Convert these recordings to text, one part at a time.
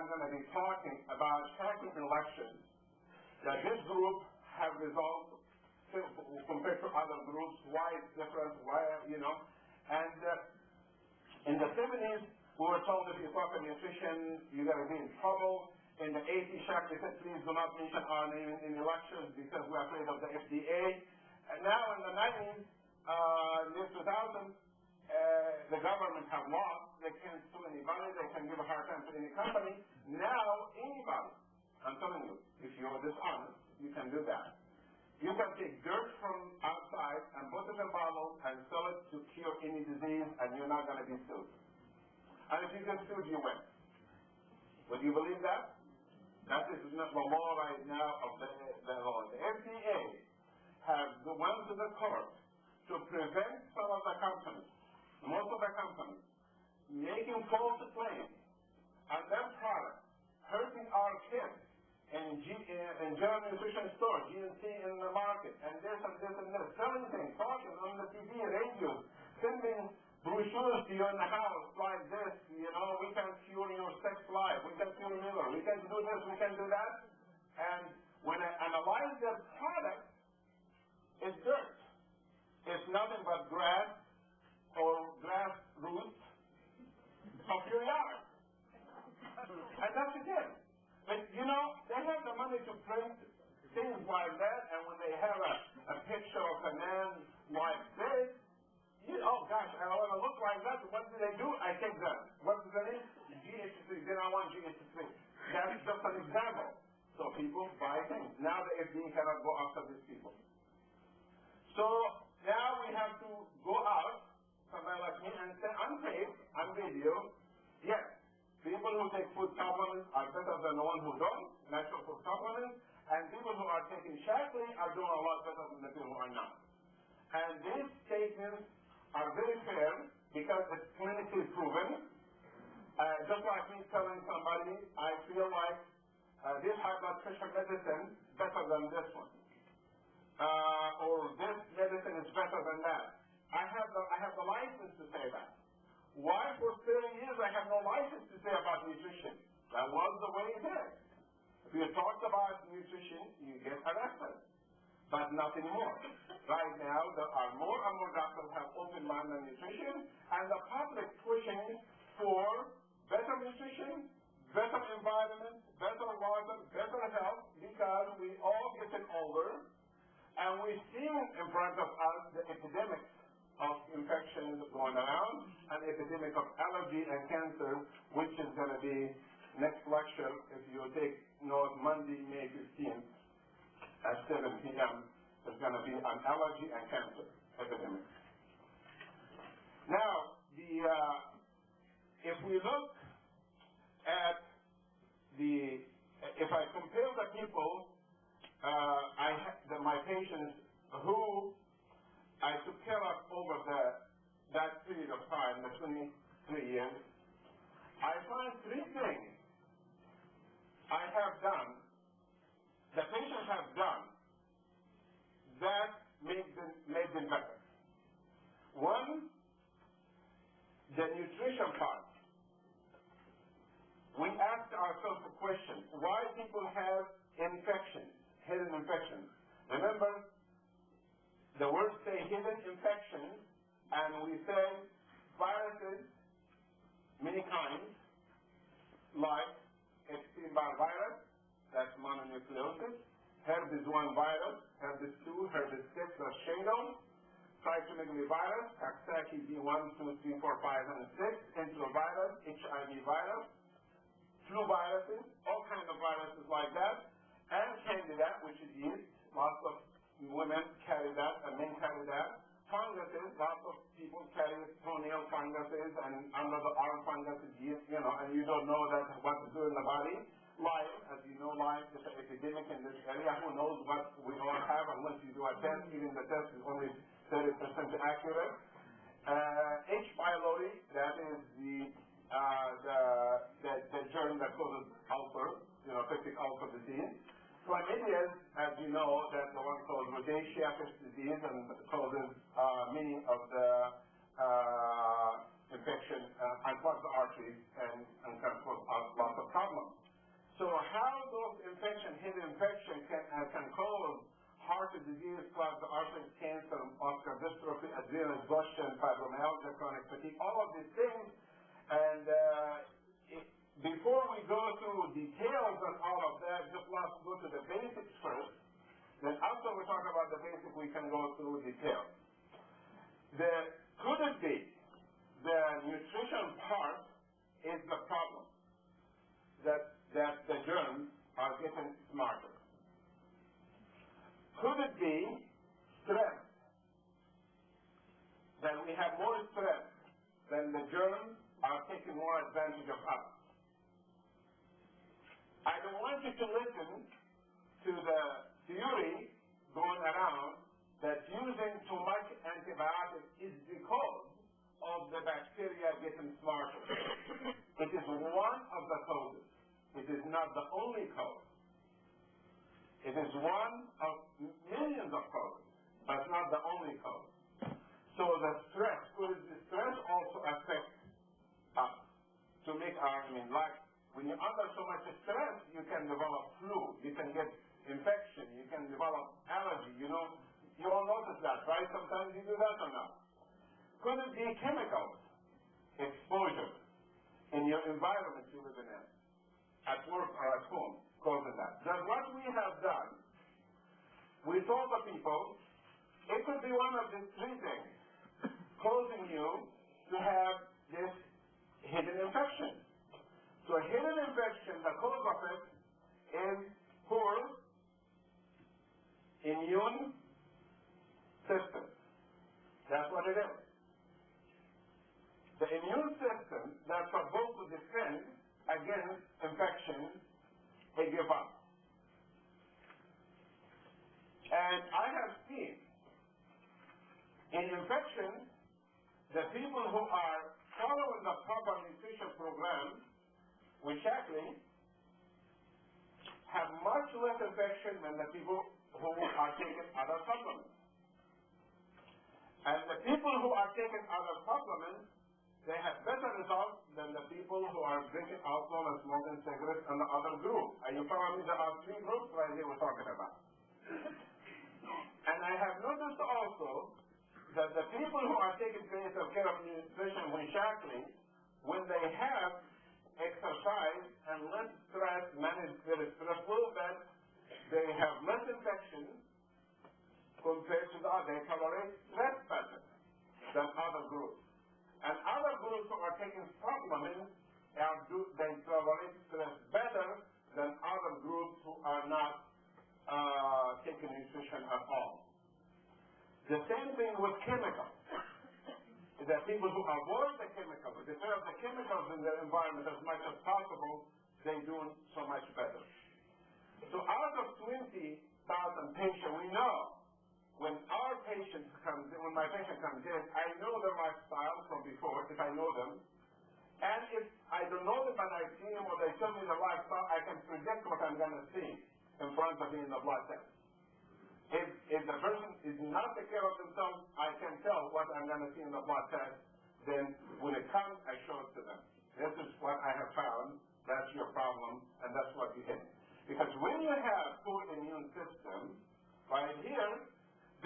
I'm going to be talking about tracking elections. That this group have results compared to other groups. Why it's different? Why, And in the 70s, we were told if you talk about nutrition, you're going to be in trouble. In the 80s, they said, please do not mention our name in elections because we're afraid of the FDA. And now in the 90s, in 2000, the government have laws. They can't sue anybody. They can give a hard time to any company. Now, anybody, I'm telling you, if you're dishonest, you can do that. You can take dirt from outside and put it in a bottle and sell it to cure any disease, and you're not going to be sued. And if you get sued, you win. Would you believe that? That is the law right now of the law. The FDA has went to the court to prevent some of the companies, most of the companies, making false claims on their products, hurting our kids in general nutrition stores, GNC in the market, and this and this and this, selling things, talking on the TV, radio, sending brochures to you in the house like this, we can cure your sex life, we can cure liver, we can do this, we can do that. And when I analyze their product, it's dirt. It's nothing but grass or grass roots of your yard. And that's it. But they have the money to print things like that, and when they have a picture of a man like this, oh gosh, I want to look like that. What do they do? I take that. What is the name? GH3. Then I want GH3. That's just an example. So people buy things. Now the FDA cannot go after these people. So now we have to go out, somebody like me, and say on tape, on video, yes, people who take food supplements are better than the ones who don't, natural food supplements, and people who are taking Shaklee are doing a lot better than the people who are not. And these statements are very fair because it's clinically proven. Just like me telling somebody, I feel like this high blood pressure medicine better than this one. Or this medicine is better than that. I have the license to say that. Why for 30 years I have no license to say about nutrition? That was the way it is. If you talked about nutrition, you get arrested. But not anymore. Right now, there are more and more doctors have open mind on nutrition, and the public pushing for better nutrition, better environment, better water, better health, because we all getting older, and we're seeing in front of us the epidemics of infections going around, an epidemic of allergy and cancer, which is going to be next lecture, if you take note, Monday, May 15th, at 7 p.m., there's going to be an allergy and cancer epidemic. Now, if we look at if I compare the people, my patients who I took care of over that period of time, the 23 years, I find three things I have done, the patients have done, that made them better. One, the nutrition part. We ask ourselves a question, why people have infections, hidden infections. Remember, the words say hidden infections, and we say viruses, many kinds, like Epstein-Barr virus, that's mononucleosis, herpes 1 virus, herpes 2, herpes 6, that's shingles, cytomegalovirus, Coxsackie B1, 2, 3, 4, 5, and 6, enterovirus, HIV virus, flu viruses, all kinds of viruses like that, and candida, which is yeast. Lots of women carry that, and men carry that. Funguses, lots of people carry toenail funguses, and under the arm funguses, yeast, and you don't know what to do in the body. Lyme, as you know, Lyme is an epidemic in this area. Who knows what we all have unless you do a test. Even the test is only 30% accurate. H. pylori, that is the germ that causes ulcer, peptic ulcer disease. Chlamydia, as you know, that's the one called rosacea disease and causes many of the infection, unclogs the arteries and can cause lots of problems. venous bush and fibromyalgia, chronic fatigue, all of these things. And before we go through details on all of that, just let's go to the basics first. Then after we talk about the basics, we can go through details. Could it be the nutrition part is the problem, that the germs are getting smarter? Could it be stress, that we have more stress than the germs are taking more advantage of us? I don't want you to listen to the theory going around that using too much antibiotics is because of the bacteria getting smarter. It is one of the causes. It is not the only cause. It is one of millions of causes, but not the only cause. So the stress, could the stress also affect us to make our immune life? When you're under so much stress, you can develop flu, you can get infection, you can develop allergy. You all notice that, right? Sometimes you do that or not. Could it be chemicals, exposure in your environment you live in, at work or at home, causing that? That's what we have done. We told the people it could be one of these three things causing you to have this hidden infection. So a hidden infection, the cause of it is poor immune system. That's what it is. The immune system that's supposed to defend against infection, they give up. And I have seen in infection, the people who are following the proper nutrition program, which actually have much less infection than the people who are taking other supplements. And the people who are taking other supplements, they have better results than the people who are drinking alcohol and smoking cigarettes and the other group. Are you following me? There are three groups right here we're talking about. And I have noticed also that the people who are taking preventive care of nutrition when they have exercise and less stress, manage their stress a little bit, they have less infection compared to the other. They tolerate stress better than other groups. And other groups who are taking supplements, they tolerate stress better than other groups who are not taking nutrition at all. The same thing with chemicals. The people who avoid the chemicals, they have the chemicals in their environment as much as possible, they do so much better. So out of 20,000 patients, we know when our patients come in, when my patient comes in, I know their lifestyle from before, if I know them. And if I don't know them, but I see them or they tell me the lifestyle, I can predict what I'm going to see in front of me in the blood test. If the person is not taking care of themselves, I can tell what I'm going to see in the blood test. Then when it comes, I show it to them. This is what I have found. That's your problem, and that's what you hit. Because when you have poor immune system, right here,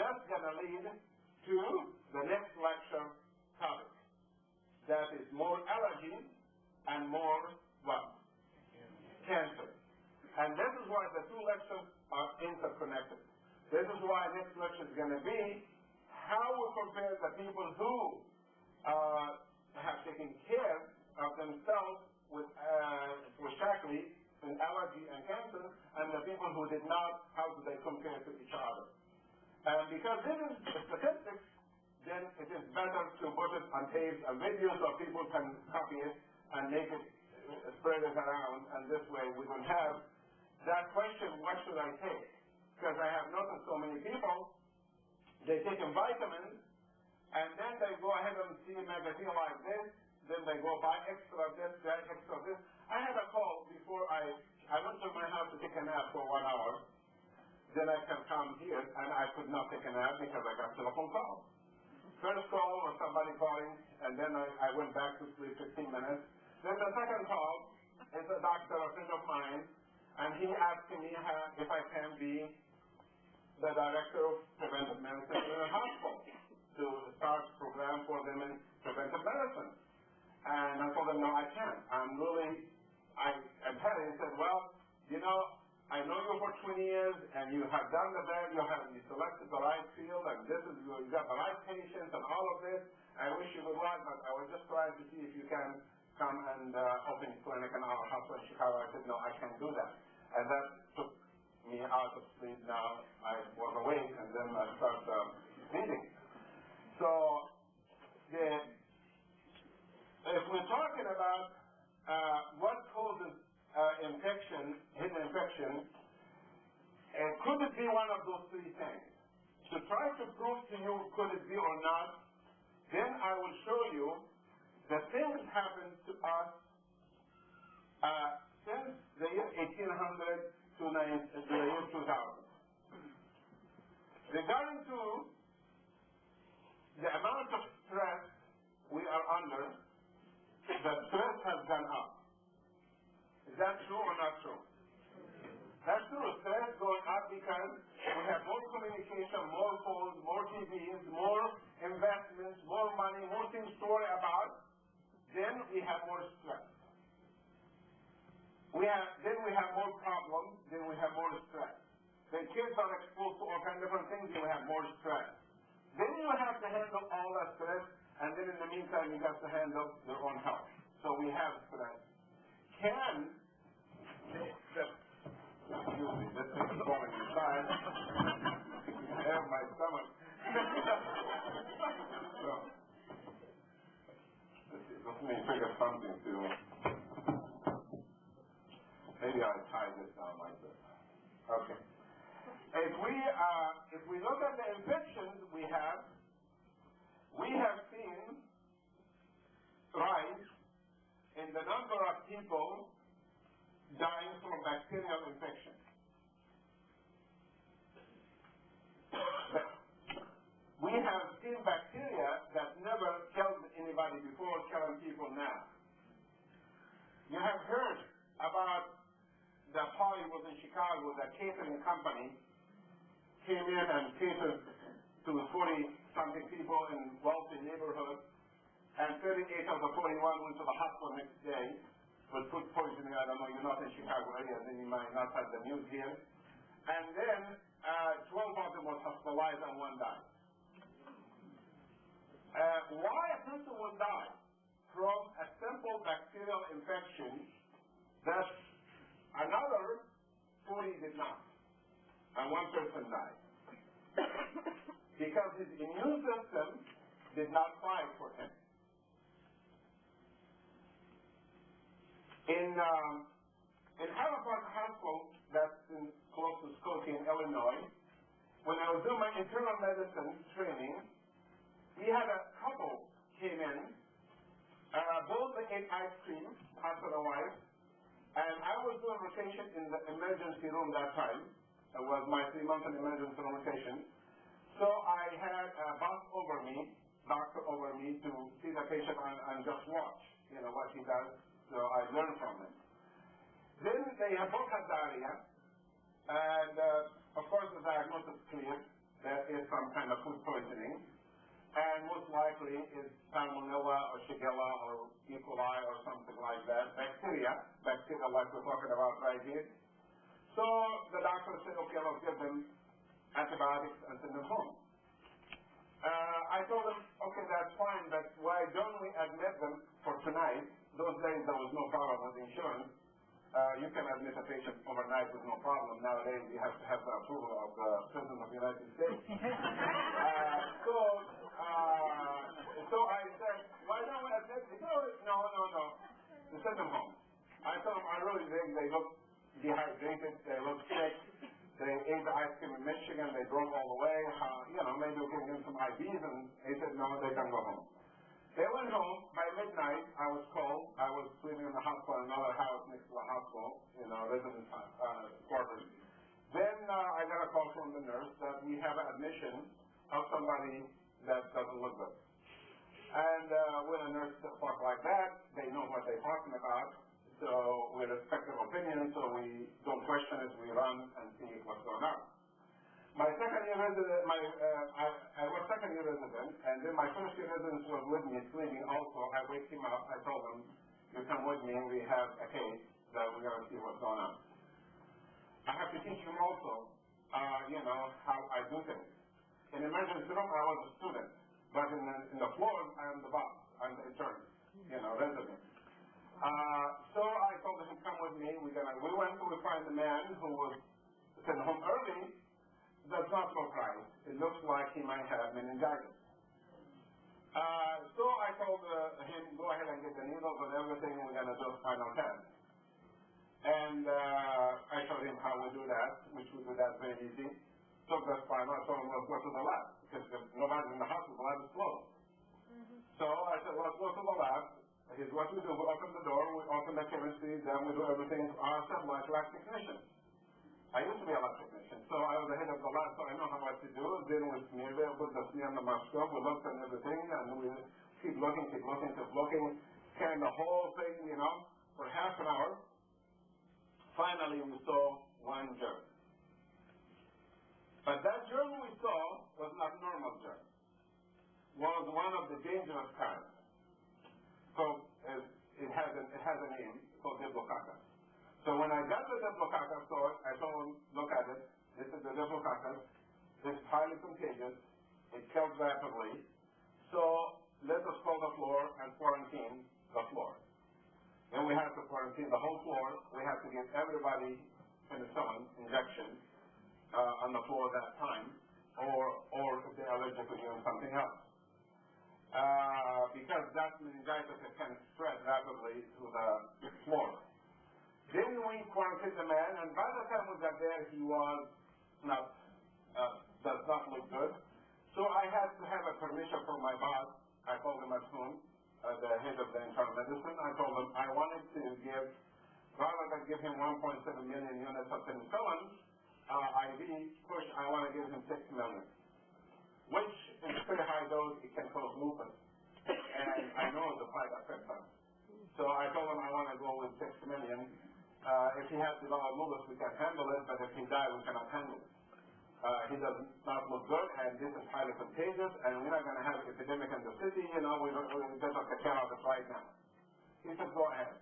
that's going to lead to the next lecture topic. That is more allergy and more what? Cancer. And this is why the two lectures are interconnected. This is why next lecture is going to be how we compare the people who have taken care of themselves with shakli and allergy and cancer, and the people who did not, how do they compare to each other? And because this is statistics, then it is better to put it on tapes and videos so people can copy it and make it, spread it around, and this way we don't have that question, what should I take? Because I have noticed so many people, they take vitamins, and then they go ahead and see a magazine like this, then they go buy extra this, that extra this. I had a call before I went to my house to take a nap for 1 hour. Then I can come here, and I could not take a nap because I got telephone calls. First call was somebody calling, and then I went back to sleep 15 minutes. Then the second call is a doctor, a friend of mine, and he asked me if I can be the director of preventive medicine in a hospital. to start a program for them in preventive medicine. And I told them, no, I can't. I'm telling. He said, well, you know, I know you for 20 years, and you have done the best. You selected the right field, and you got the right patients, and all of this. I wish you good luck, but I was just trying to see if you can come and open a clinic in our hospital in Chicago. I said, no, I can't do that. And that took me out of sleep. Now I was awake, and then I started bleeding. So, if we're talking about what causes hidden infection, could it be one of those three things? To try to prove to you could it be or not, then I will show you that things happened to us since the year 1800 to the year 2000. Regarding to the amount of stress we are under, the stress has gone up. Is that true or not true? That's true. Stress going up because we have more communication, more phones, more TVs, more investments, more money, more things to worry about. Then we have more stress. Then we have more problems. Then we have more stress. The kids are exposed to all kinds of different things. You have more stress. Then you have to handle all that stress, and then in the meantime you have to handle your own health. So we have stress. Excuse me, this thing is falling inside. I have my stomach. So, let me figure something to. Maybe I'll tie this down like this. Okay. If we look at the infections we have seen rise in the number of people dying from bacterial infection. We have seen bacteria that never killed anybody before killing people now. You have heard about the party was in Chicago, the catering company came in and catered to 40-something people in wealthy neighborhoods, and 38 of the 41 went to the hospital next day with food poisoning. I don't know, you're not in Chicago area, then you might not have the news here. And then 12 of them were hospitalized and one died. Why a person would die from a simple bacterial infection that another 40 did not, and one person died? Because his immune system did not fight for him. In Halifax Hospital, that's close to Skokie in Illinois, when I was doing my internal medicine training, we had a couple came in, both ate ice cream, husband and wife, and I was doing rotation in the emergency room that time. It was my 3-month emergency room rotation. So I had a boss over me, doctor over me, to see the patient and just watch, what he does. So I learned from him. Then they both had diarrhea, and of course the diagnosis is clear. That is some kind of food poisoning, and most likely is salmonella or shigella or E. coli or something like that. Bacteria like we're talking about right here. So the doctor said, okay, let's give them antibiotics and send them home. I told them, okay, that's fine, but why don't we admit them for tonight? Those days there was no problem with insurance. You can admit a patient overnight with no problem. Nowadays you have to have the approval of the President of the United States. So I said, why don't we admit them? No. To send them home. I told them, I really think they look dehydrated, they look sick. They ate the ice cream in Michigan, they drove all the way, maybe we can give them some IVs, and they said no, they can go home. They went home. By midnight, I was called. I was sleeping in the hospital in another house next to the hospital, residence quarters. Then I got a call from the nurse that we have an admission of somebody that doesn't look good. And when a nurse talks like that, they know what they're talking about. So we respect their opinion, so we don't question it, we run and see what's going on. My second year resident, I was second year resident, and then my first year resident was with me, sleeping also. I waked him up. I told him, you come with me. We have a case that we're going to see what's going on. I have to teach him also, how I do things. In the emergency room, I was a student, but in the floors, I am the boss. I'm the intern, resident. So I told him, come with me. We went to find the man who was sent home early. Does not look right. It looks like he might have meningitis. So I told him, go ahead and get the needles and everything. We're going to do a spinal test. And I showed him how we do that, which we do that very easy. Took the spinal. I told him, let's go to the lab, because nobody's in the hospital. The lab is closed. So I said, let's go to the lab. Here's what we do. We open the door. We open the chemistry. Then we do everything ourselves like lab technicians. I used to be a lab technician, so I was the head of the lab, so I know how what to do. Then we smear it, put the smear on the microscope, we looked at everything, and we keep looking, scan the whole thing, for half an hour. Finally, we saw one germ. But that germ we saw was not normal germ. Was one of the dangerous kinds. So it has a name called Diplococcus. So when I got the Diplococcus, I told him, look at it. This is the Diplococcus. This is highly contagious. It kills rapidly. So let us close the floor and quarantine the floor. Then we have to quarantine the whole floor. We have to give everybody penicillin injection on the floor that time, or if they're allergic to doing something else. Because that meningitis can spread rapidly to the floor. Then we quarantined the man, and by the time we got there, he was does not look good. So I had to have a permission from my boss. I called him at home, the head of the internal medicine. I told him I wanted to give, rather than give him 1.7 million units of penicillin, IV push, I want to give him 6 million, which in pretty high dose, it can cause lupus. And I know the side effects of it. So I told him I want to go with 6 million. If he has developed lupus, we can handle it, but if he dies, we cannot handle it. He does not look good, and this is highly contagious, and we're not going to have an epidemic in the city, we just have to care of it right now. He said, go ahead.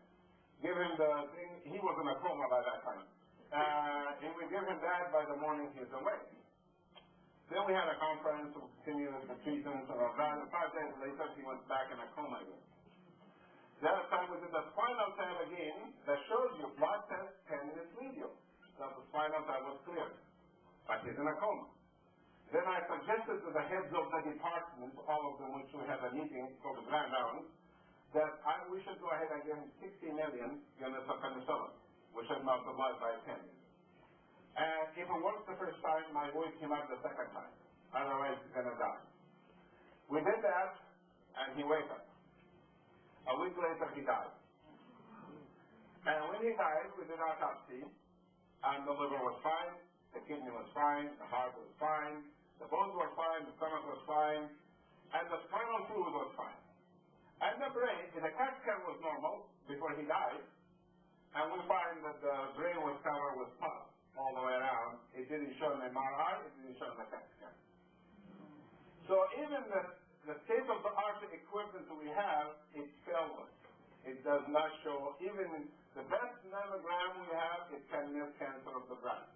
Give him the thing. He was in a coma by that time. If we give him that, by the morning, he's awake. Then we had a conference to continue the treatment and all that, and 5 days later, he went back in a coma again. That time we did the spinal tap again that shows you blood test can mislead you. So the spinal tap was clear. But he's in a coma. Then I suggested to the heads of the departments, all of them which we had a meeting called the Grand Round, that we should go ahead and give him 60 million units of penicillin. We should multiply by 10. And if it works the first time, I wake him up the second time. Otherwise, he's going to die. We did that, and he waked up. A week later, he died. And when he died, we did autopsy, and the liver was fine, the kidney was fine, the heart was fine, the bones were fine, the stomach was fine, and the spinal fluid was fine. And the brain, the CAT scan was normal before he died, and we find that the brain was covered with pus all the way around. It didn't show in the MRI, it didn't show in the CAT scan. So even the state-of-the-art equipment we have, it fails us. It does not show, even the best mammogram we have, it can miss cancer of the breast.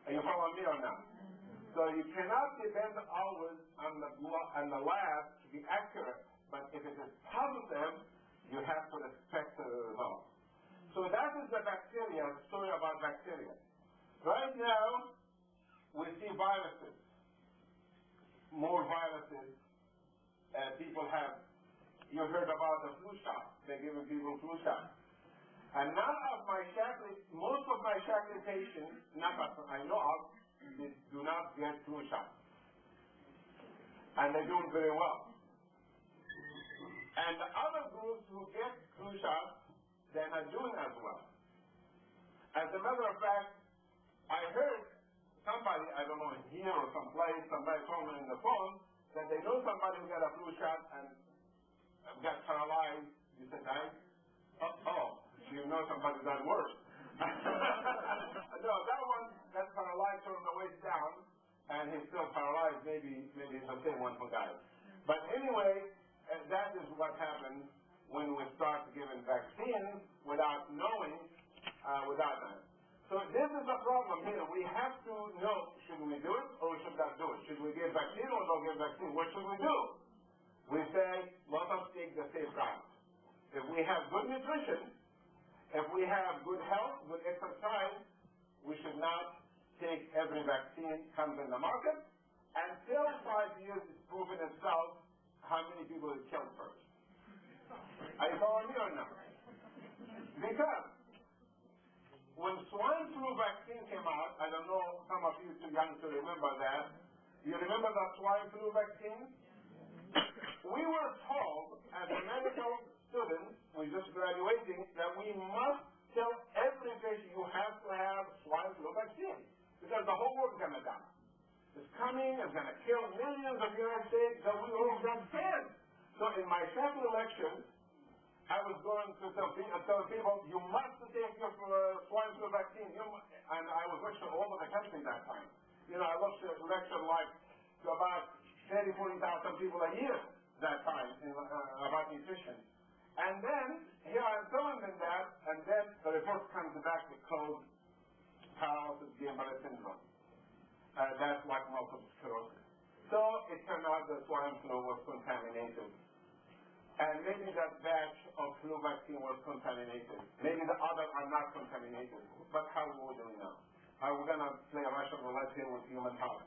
Are you following me or not? So you cannot depend always on the lab to be accurate, but if it is positive, you have to respect the results. So that is the bacteria, story about bacteria. Right now, we see viruses, more viruses. People have, you heard about the flu shot. They're giving people flu shots. And most of my Shaklee patients, not that I know of, they do not get flu shots. And they're doing very well. And the other groups who get flu shots, they're not doing as well. As a matter of fact, I heard somebody, I don't know, here or someplace, somebody told me on the phone that they know somebody who got a flu shot and got paralyzed. You said, died? You know somebody got worse. No, that one got paralyzed from the waist down, the same one who died. But anyway, that is what happens when we start giving vaccines without knowing, without that. So this is the problem here. We have to know, should we do it or should not do it? Should we give vaccine or not give vaccine? What should we do? We say, let us take the safe route. If we have good nutrition, if we have good health, good exercise, we should not take every vaccine comes in the market until 5 years it's proven itself how many people it killed first. Are you following me or not? Because when swine flu vaccine came out, I don't know, some of you too young to remember that. You remember the swine flu vaccine? We were told as a medical students, we're just graduating, that we must tell every patient you have to have swine flu vaccine because the whole world's going to die. It's coming, it's going to kill millions of United States, so we all got scared. So in my second election, I was going to tell people, you must take your swine flu vaccine. And I was lecturing all over the country that time. You know, I lectured like to about 30,000, 40,000 people a year that time about nutrition. And then, here I'm telling them that, and then the report comes back with code paralysis Guillain-Barré syndrome. That's like multiple sclerosis. So it turned out that swine flu was contaminated. And maybe that batch of flu vaccine was contaminated. Maybe the others are not contaminated. But how would we know? Are we going to play Russian roulette here with human health?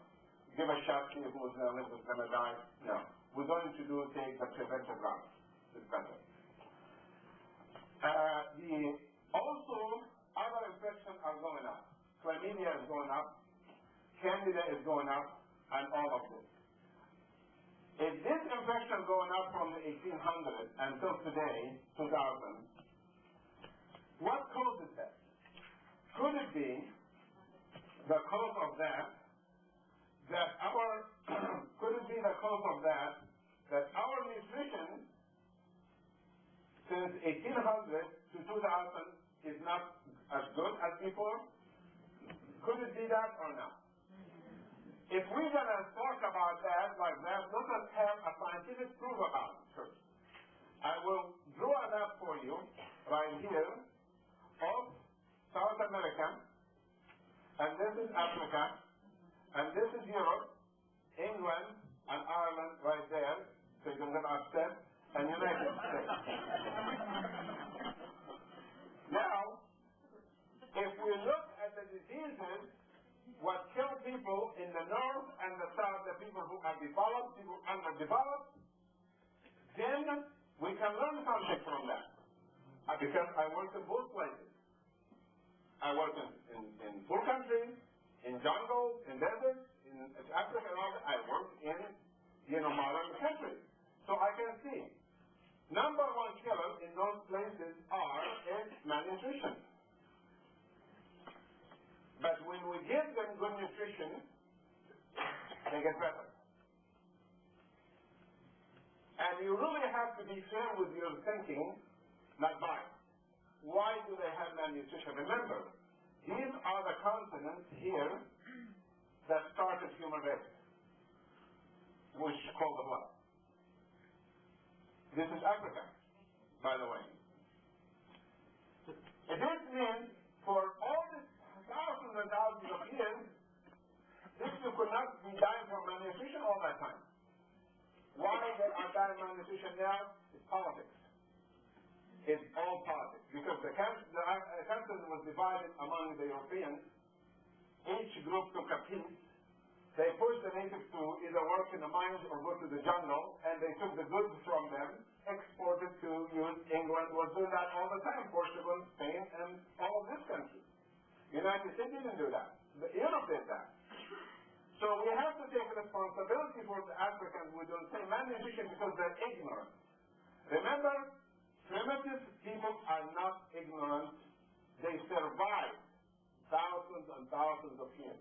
Give a shot, see who's going to live, who's going to die? No. We're going to take the preventive route. It's better. Also, other infections are going up. Chlamydia is going up. Candida is going up. And all of this. If this infection going up from the 1800s until today, 2000, what causes that? Could it be the cause of that could it be the cause of that our nutrition since 1800 to 2000 is not as good as before? Could it be that or not? If we're going to talk about that like that, let us have a scientific proof about it first. I will draw a map for you right here of South America, and this is Africa, and this is Europe, England, and Ireland right there, so you can get upset, and United States. Now, if we look at the diseases what kill people in the north and the south, the people who are developed, people underdeveloped, then we can learn something from that. Because I work in both places. I work in poor countries, in jungles, in deserts, in Africa and all that. I work in modern countries. So I can see. Number one killer in those places is malnutrition. But when we give them good nutrition, they get better. And you really have to be fair with your thinking, not biased. Why do they have malnutrition? Remember, these are the continents here that started human race, which is called the blood. This is Africa, by the way. This means for all this thousands and thousands of years, this you could not be dying from malnutrition all that time. Why they are dying from malnutrition now? It's politics. It's all politics. Because the country was divided among the Europeans. Each group took a piece. They pushed the natives to either work in the mines or go to the jungle, and they took the goods from them, exported to use. England was doing that all the time. Portugal, Spain, and all of these countries. United States didn't do that. Europe did that. So we have to take responsibility for the Africans. We don't say malnutrition because they're ignorant. Remember, primitive people are not ignorant. They survived thousands and thousands of years.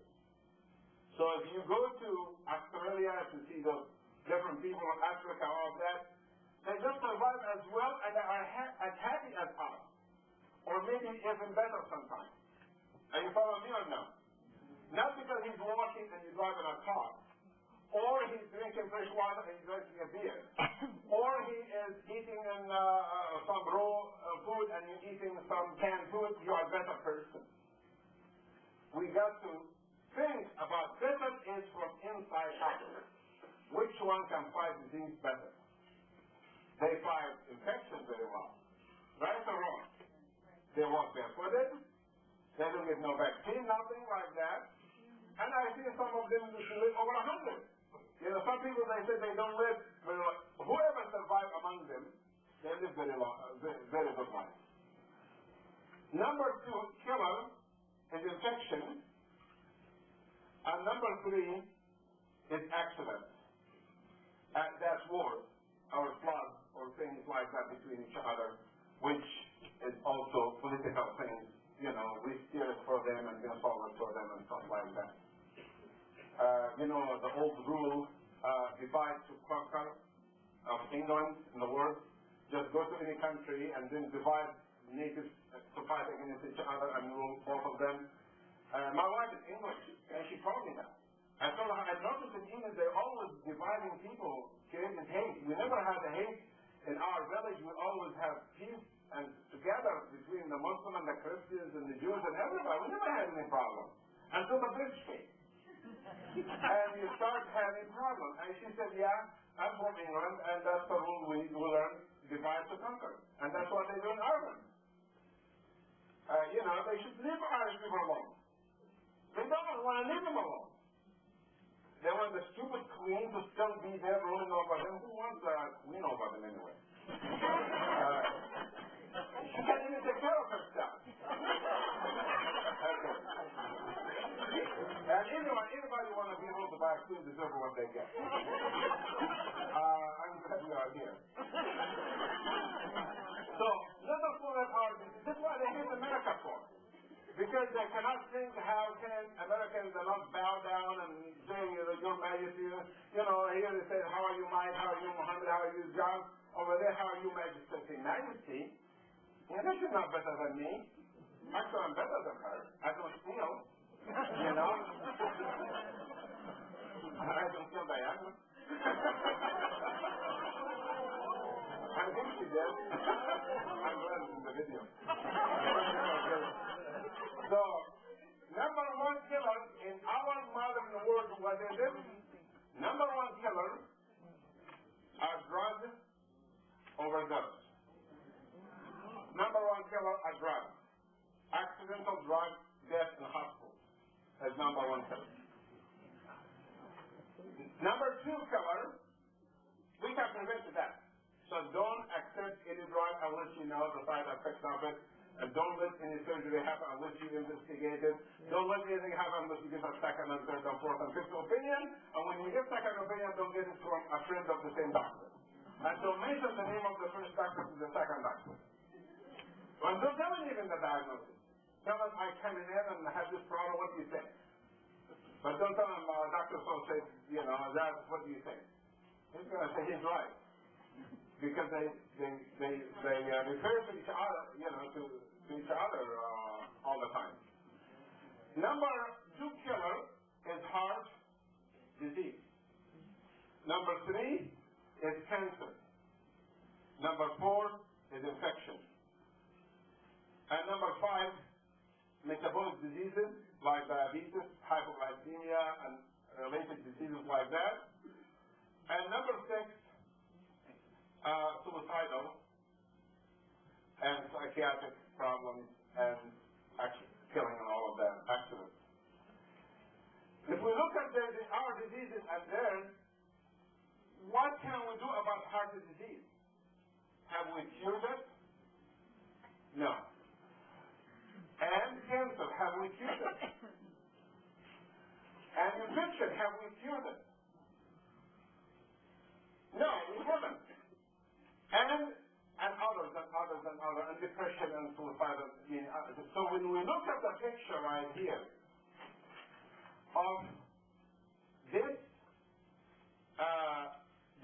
So if you go to Australia to see those different people of Africa, all of that, they just survive as well and they are as happy as us. Or maybe even better sometimes. Are you following me or no? Not because he's walking and he's driving a car, or he's drinking fresh water and he's drinking a beer, or he is eating some raw food and you're eating some canned food, you are a better person. We got to think about better is from inside out. Which one can fight disease better? They fight infection very well. Right or wrong? They walk barefooted. They don't get no vaccine, nothing like that. And I see some of them live over 100. Some people, they say they don't live very long. Whoever survives among them, they live very long, very good life. Number 2 killer is infection. And number 3 is accident. And that's war or floods or things like that between each other, which is also political things. We steer it for them and then solve it for them and stuff like that. The old rule, divide to conquer of England in the world. Just go to any country and then divide natives to fight against each other and rule both of them. My wife is English, and she told me that. I told her, I noticed in England they're always dividing people, creating hate. We never had a hate in our village. We always have peace and together between the Muslim and the Christians and the Jews and everybody. We never had any problem until the British came. And you start having problems. And she said, yeah, I'm from England, and that's the rule we learn, divide to conquer. And that's what they do in Ireland. They should leave Irish people alone. They don't want to leave them alone. They want the stupid queen to still be there ruling over them. Who wants a queen over them anyway? She can't even take care of herself. Okay. And anybody want to be ruled by a queen deserve what they get. I'm glad we are here. So, let us look at our business. This is why they hate America for. Because they cannot think how can Americans not bow down and say, your majesty, here they say, how are you, Mike, how are you, Mohamed, how are you, John? Over there, how are you, majesty? Majesty? This is not better than me. Actually, I'm better than her. I don't steal, I don't kill Diana. I think she did. I'm glad it's in the video. So, number 1 killer in our modern world, what is it? Number 1 killer are drug overdose. Number 1 killer are drugs. Accidental drug death in hospitals is number 1 killer. Number 2 killer, we can prevent that. So don't accept any drug unless you know the side effects of it. And don't let any surgery happen unless you investigate it. Don't let anything happen unless you get a second and third and fourth and fifth opinion. And when you get second opinion, don't get it from a friend of the same doctor. And don't mention the name of the first doctor to the second doctor. And don't tell him even the diagnosis. Tell him I came in and I have this problem, what do you think? But don't tell him Dr. So said, that's what do you think? He's going to say he's right. Because they refer to each other, to each other all the time. Number 2 killer is heart disease. Number 3 is cancer. Number 4 is infection. And number 5, metabolic diseases like diabetes, hypoglycemia, and related diseases like that. And number 6, suicidal and psychiatric problems and killing and all of that, accidents. If we look at our diseases and theirs, what can we do about heart disease? Have we cured it? No. And cancer, have we cured it? And infection, have we cured it? No, we haven't. And others, and depression and suicide. So when we look at the picture right here of this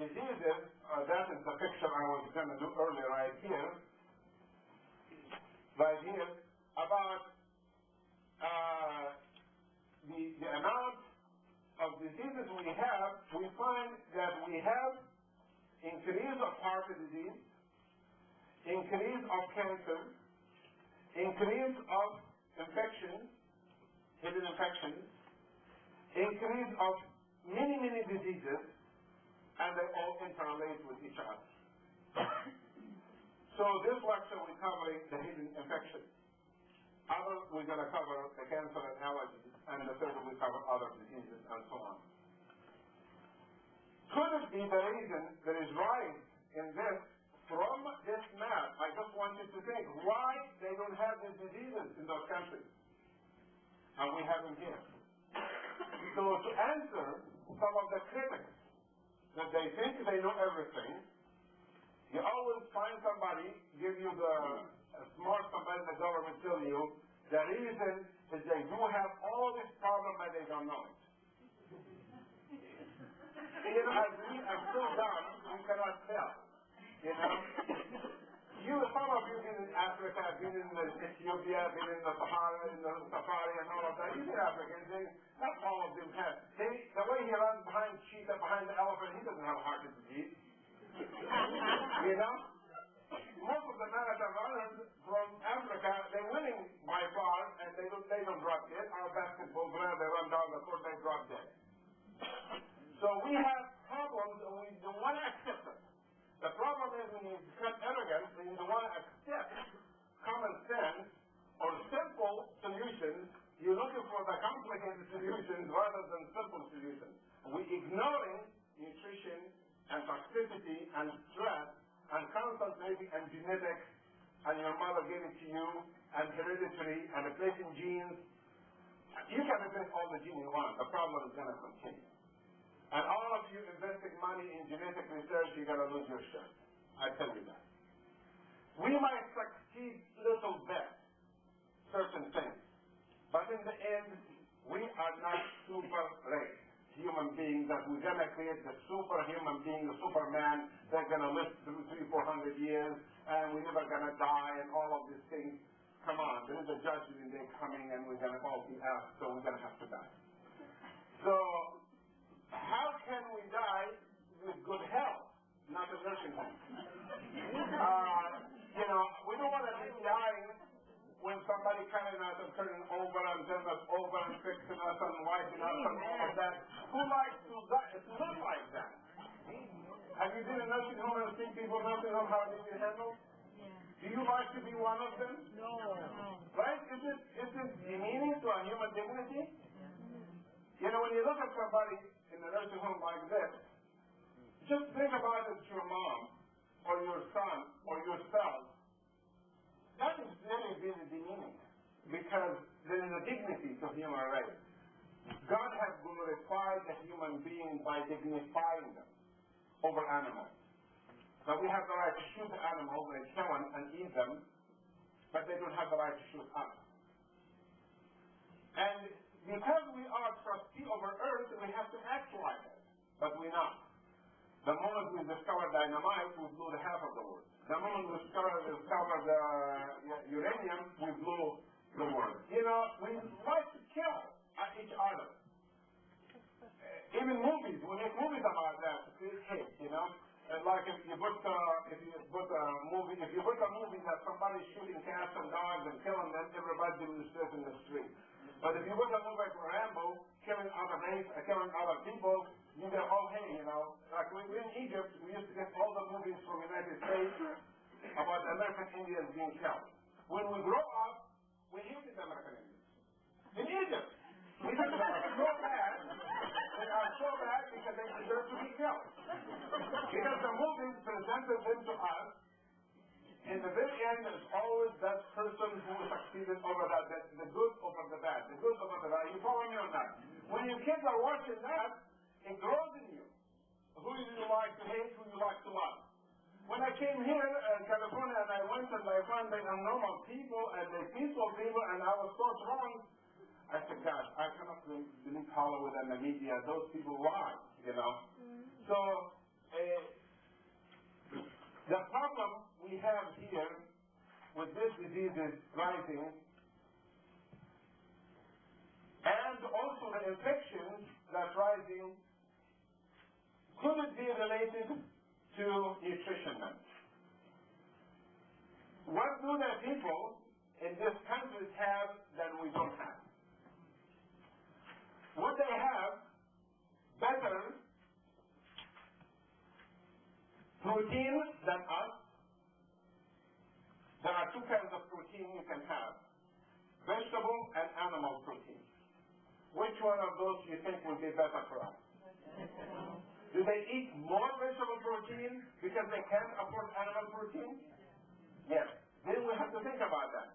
diseases, that is the picture I was going to do earlier right here, about the amount of diseases we have, we find that we have increase of heart disease, increase of cancer, increase of infections, hidden infections, increase of many, many diseases, and they all interrelate with each other. So this lecture we're covering the hidden infections. Other, we're going to cover the cancer and allergies, and the third we cover other diseases and so on. Could it be the reason there is rise in this from this map? I just wanted to think why they don't have these diseases in those countries, and we have them here. So to answer some of the critics that they think they know everything, you always find somebody give you the smart somebody in the government tell you the reason is they do have all this problem but they don't know it. You know, as we are so dumb, we cannot tell. You know, some of you been in Africa, been in Ethiopia, been in the Sahara, in the safari, and all of that. You see Africans, not all of them have. The way he runs behind cheetah, behind the elephant, he doesn't have heart disease. You know, most of the marathon runners from Africa, they're winning by far, and they don't drop dead. Our basketball players, they run down the court, they drop dead. So we have problems, and we don't want to accept them. The problem is when you accept arrogance, when you don't want to accept common sense or simple solutions, you're looking for the complicated solutions rather than simple solutions. We're ignoring nutrition and toxicity and stress and concentrating on genetics and your mother gave it to you and hereditary and replacing genes. You can replace all the genes you want. The problem is going to continue. And all of you investing money in genetic research, you're going to lose your shit. I tell you that. We might succeed little bit, certain things. But in the end, we are not super race. Human beings that we're going to create the superhuman being, the Superman, that's going to live through 300-400 years, and we're never going to die, and all of these things. Come on, there is a judgment day coming, and we're going to all be asked, so we're going to have to die. So, how can we die with good health, not a nursing home? You know, we don't want to be dying when somebody coming us and turning over and turning us over and fixing us and wiping us and all of that. Who likes to die? It's not like that. Have you been in a nursing home and seen people in a nursing home how they've been handled? Do you like to be one of them? No. Right? Is it demeaning to a human dignity? You know, when you look at somebody in a nursing home like this, just think about it, your mom or your son or yourself. That is very, very demeaning because there is a dignity to human race. God has glorified the human being by dignifying them over animals. So we have the right to shoot the animals and kill them and eat them, but they don't have the right to shoot us. And because we are trustee over earth, we have to act like it, but we're not. The moment we discovered dynamite, we blew the half of the world. The moment we discovered uranium, we blew the world. You know, we like to kill each other. Even movies, we make movies about that to create hate, you know. And like if you put a movie that somebody's shooting cats and dogs and killing them, everybody demonstrates in the street. But if you put a movie like Rambo, killing other race, killing other people, you go, oh hey, you know, like we in Egypt, we used to get all the movies from the United States about the American Indians being killed. When we grow up, we hated the American Indians. In Egypt, we think they are so bad. They are so bad because they deserve to be killed. Because the movies presented them to us, in the very end, there's always that person who succeeded over that, the good over the bad, the good over the bad. You follow me on that? When your kids are watching that, it grows in you. Who do you like to hate, who do you like to love? When I came here in California and I went and I found they are normal people and they're peaceful people and I was taught wrong, I said, gosh, I cannot believe Hollywood and the media. Those people lie, you know. So, the problem we have here with this disease is rising, and also the infections that's rising, could it be related to nutrition then? What do the people in these countries have that we don't have? Would they have better protein than us? There are two kinds of protein you can have, vegetable and animal protein. Which one of those do you think would be better for us? Do they eat more vegetable protein because they can't afford animal protein? Yes. Then we have to think about that.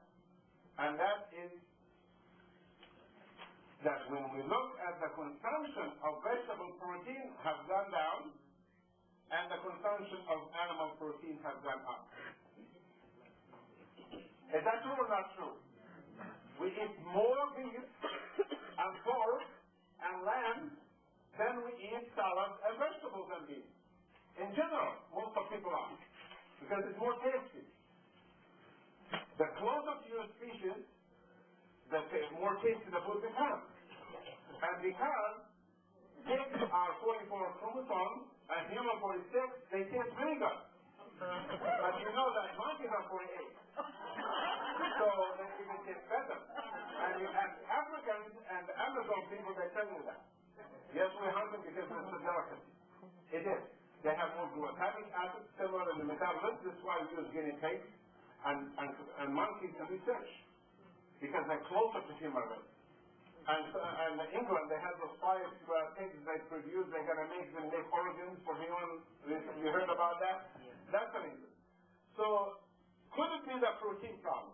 And that is that when we look at the consumption of vegetable protein has gone down and the consumption of animal protein has gone up. Is that true or not true? We eat more beef and pork and lamb than we eat salads and vegetables and beef. In general, most of people are. Because it's more tasty. The closer to your species, the more tasty the food becomes. And because pigs are 44 chromosomes and human 46, they taste really good. But you know that monkeys are 48. So they even taste better. And you have Africans and Amazon people, they tell you that. Yes, we hunt them because it's a delicacy. It is. They have more glutamic acid, similar in the metabolism. This is why we use guinea pigs and monkeys in research. Because they're closer to human race. And in England, they have those 5 pigs they produce. They're going to make them make organs for human. You heard about that? That's the reason. So, could it be the protein problem?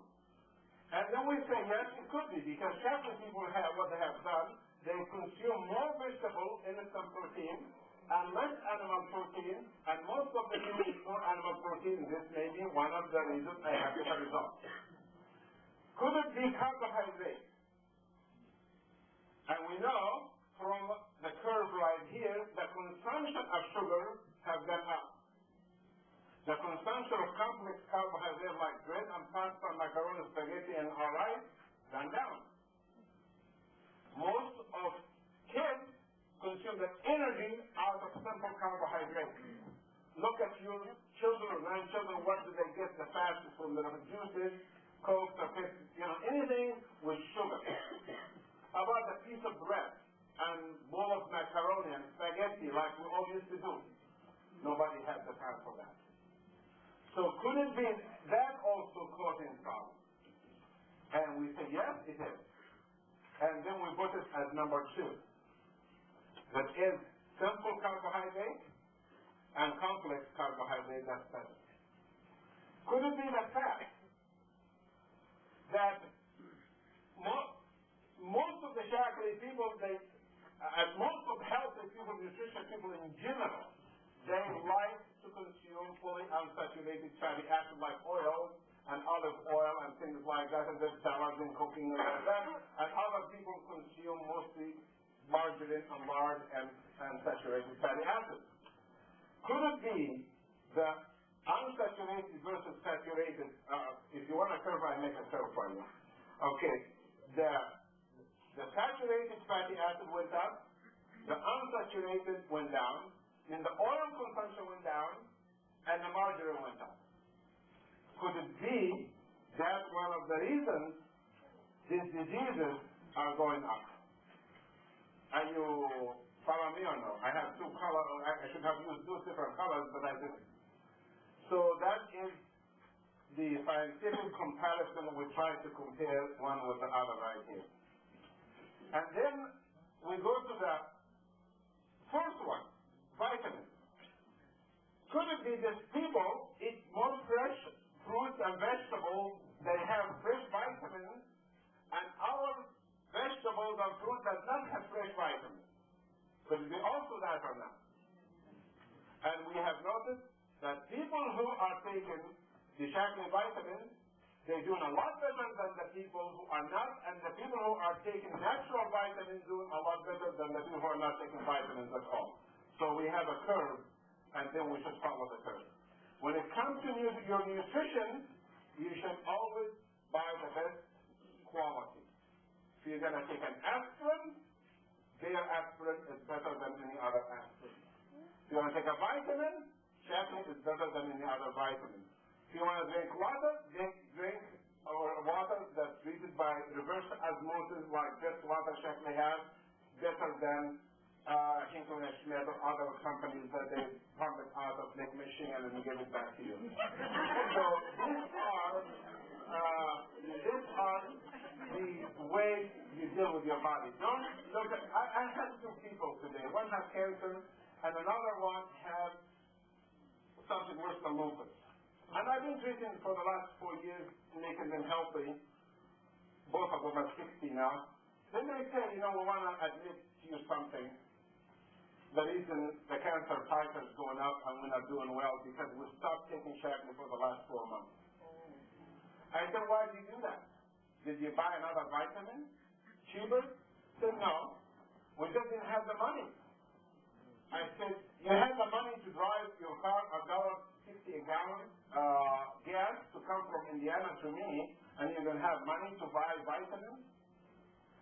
And then we say, yes, it could be, because Catholic people have what they have done. They consume more vegetable, innocent protein, and less animal protein, and most of the people eat more animal protein. This may be one of the reasons I have this result. Could it be carbohydrate? And we know from the curve right here, the consumption of sugar has gone up. The consumption of complex carbohydrates like bread and pasta, macaroni, spaghetti, and rice gone down. Most of kids consume the energy out of simple carbohydrates. Look at your children or grandchildren, what do they get the fastest from the juices, Coke, or Pepsi, anything with sugar. How about a piece of bread and bowl of macaroni and spaghetti like we all used to do? Nobody has the time for that. So could it be that also causing problems? And we say, yes, it is. And then we put it as number 2. That is simple carbohydrate and complex carbohydrate, that's better. Could it be the fact that most of the Shakri people, most of healthy people, nutrition people in general, they like to consume fully unsaturated fatty acids like oil and olive oil and things like that, and then salads and cooking and like that. And other people consume mostly margarine and lard and saturated fatty acids. Could it be the unsaturated versus saturated? If you want a curve, I make a curve for you. Okay, the saturated fatty acid went up, the unsaturated went down, and the oil consumption went down, and the margarine went up. Could it be that one of the reasons these diseases are going up? Are you follow me or no? I have 2 colors. I should have used 2 different colors, but I didn't. So that is the scientific comparison. We try to compare one with the other right here. And then we go to the first one, vitamins. Could it be that people eat more fresh fruits and vegetables, they have fresh vitamins, and our vegetables and fruit does not have fresh vitamins? Could it be also that or not? And we have noticed that people who are taking the Shakri vitamins, they're doing a lot better than the people who are not, and the people who are taking natural vitamins doing a lot better than the people who are not taking vitamins at all. So we have a curve, and then we should follow the curve. When it comes to your nutrition, you should always buy the best quality. If you're going to take an aspirin, their aspirin is better than any other aspirin. If you want to take a vitamin, Shaklee is better than any other vitamin. If you want to drink water, drink water that's treated by reverse osmosis like this water Shaklee has, better than Hinkle and Schmidt or other companies that they pump it out of Lake Michigan and give it back to you. So these are the ways you deal with your body. Don't look at, I had two people today. One had cancer and another one had something worse than lupus. And I've been treating for the last 4 years, making them healthy. Both of them are 60 now. Then they say, we want to admit to you something. The reason the cancer titer is going up and we're not doing well because we stopped taking Shaklee for the last 4 months. I said, why did you do that? Did you buy another vitamin? Cheaper? He said, no. We just didn't have the money. I said, you had the money to drive your car $1.60 a gallon gas to come from Indiana to me, and you don't have money to buy vitamins?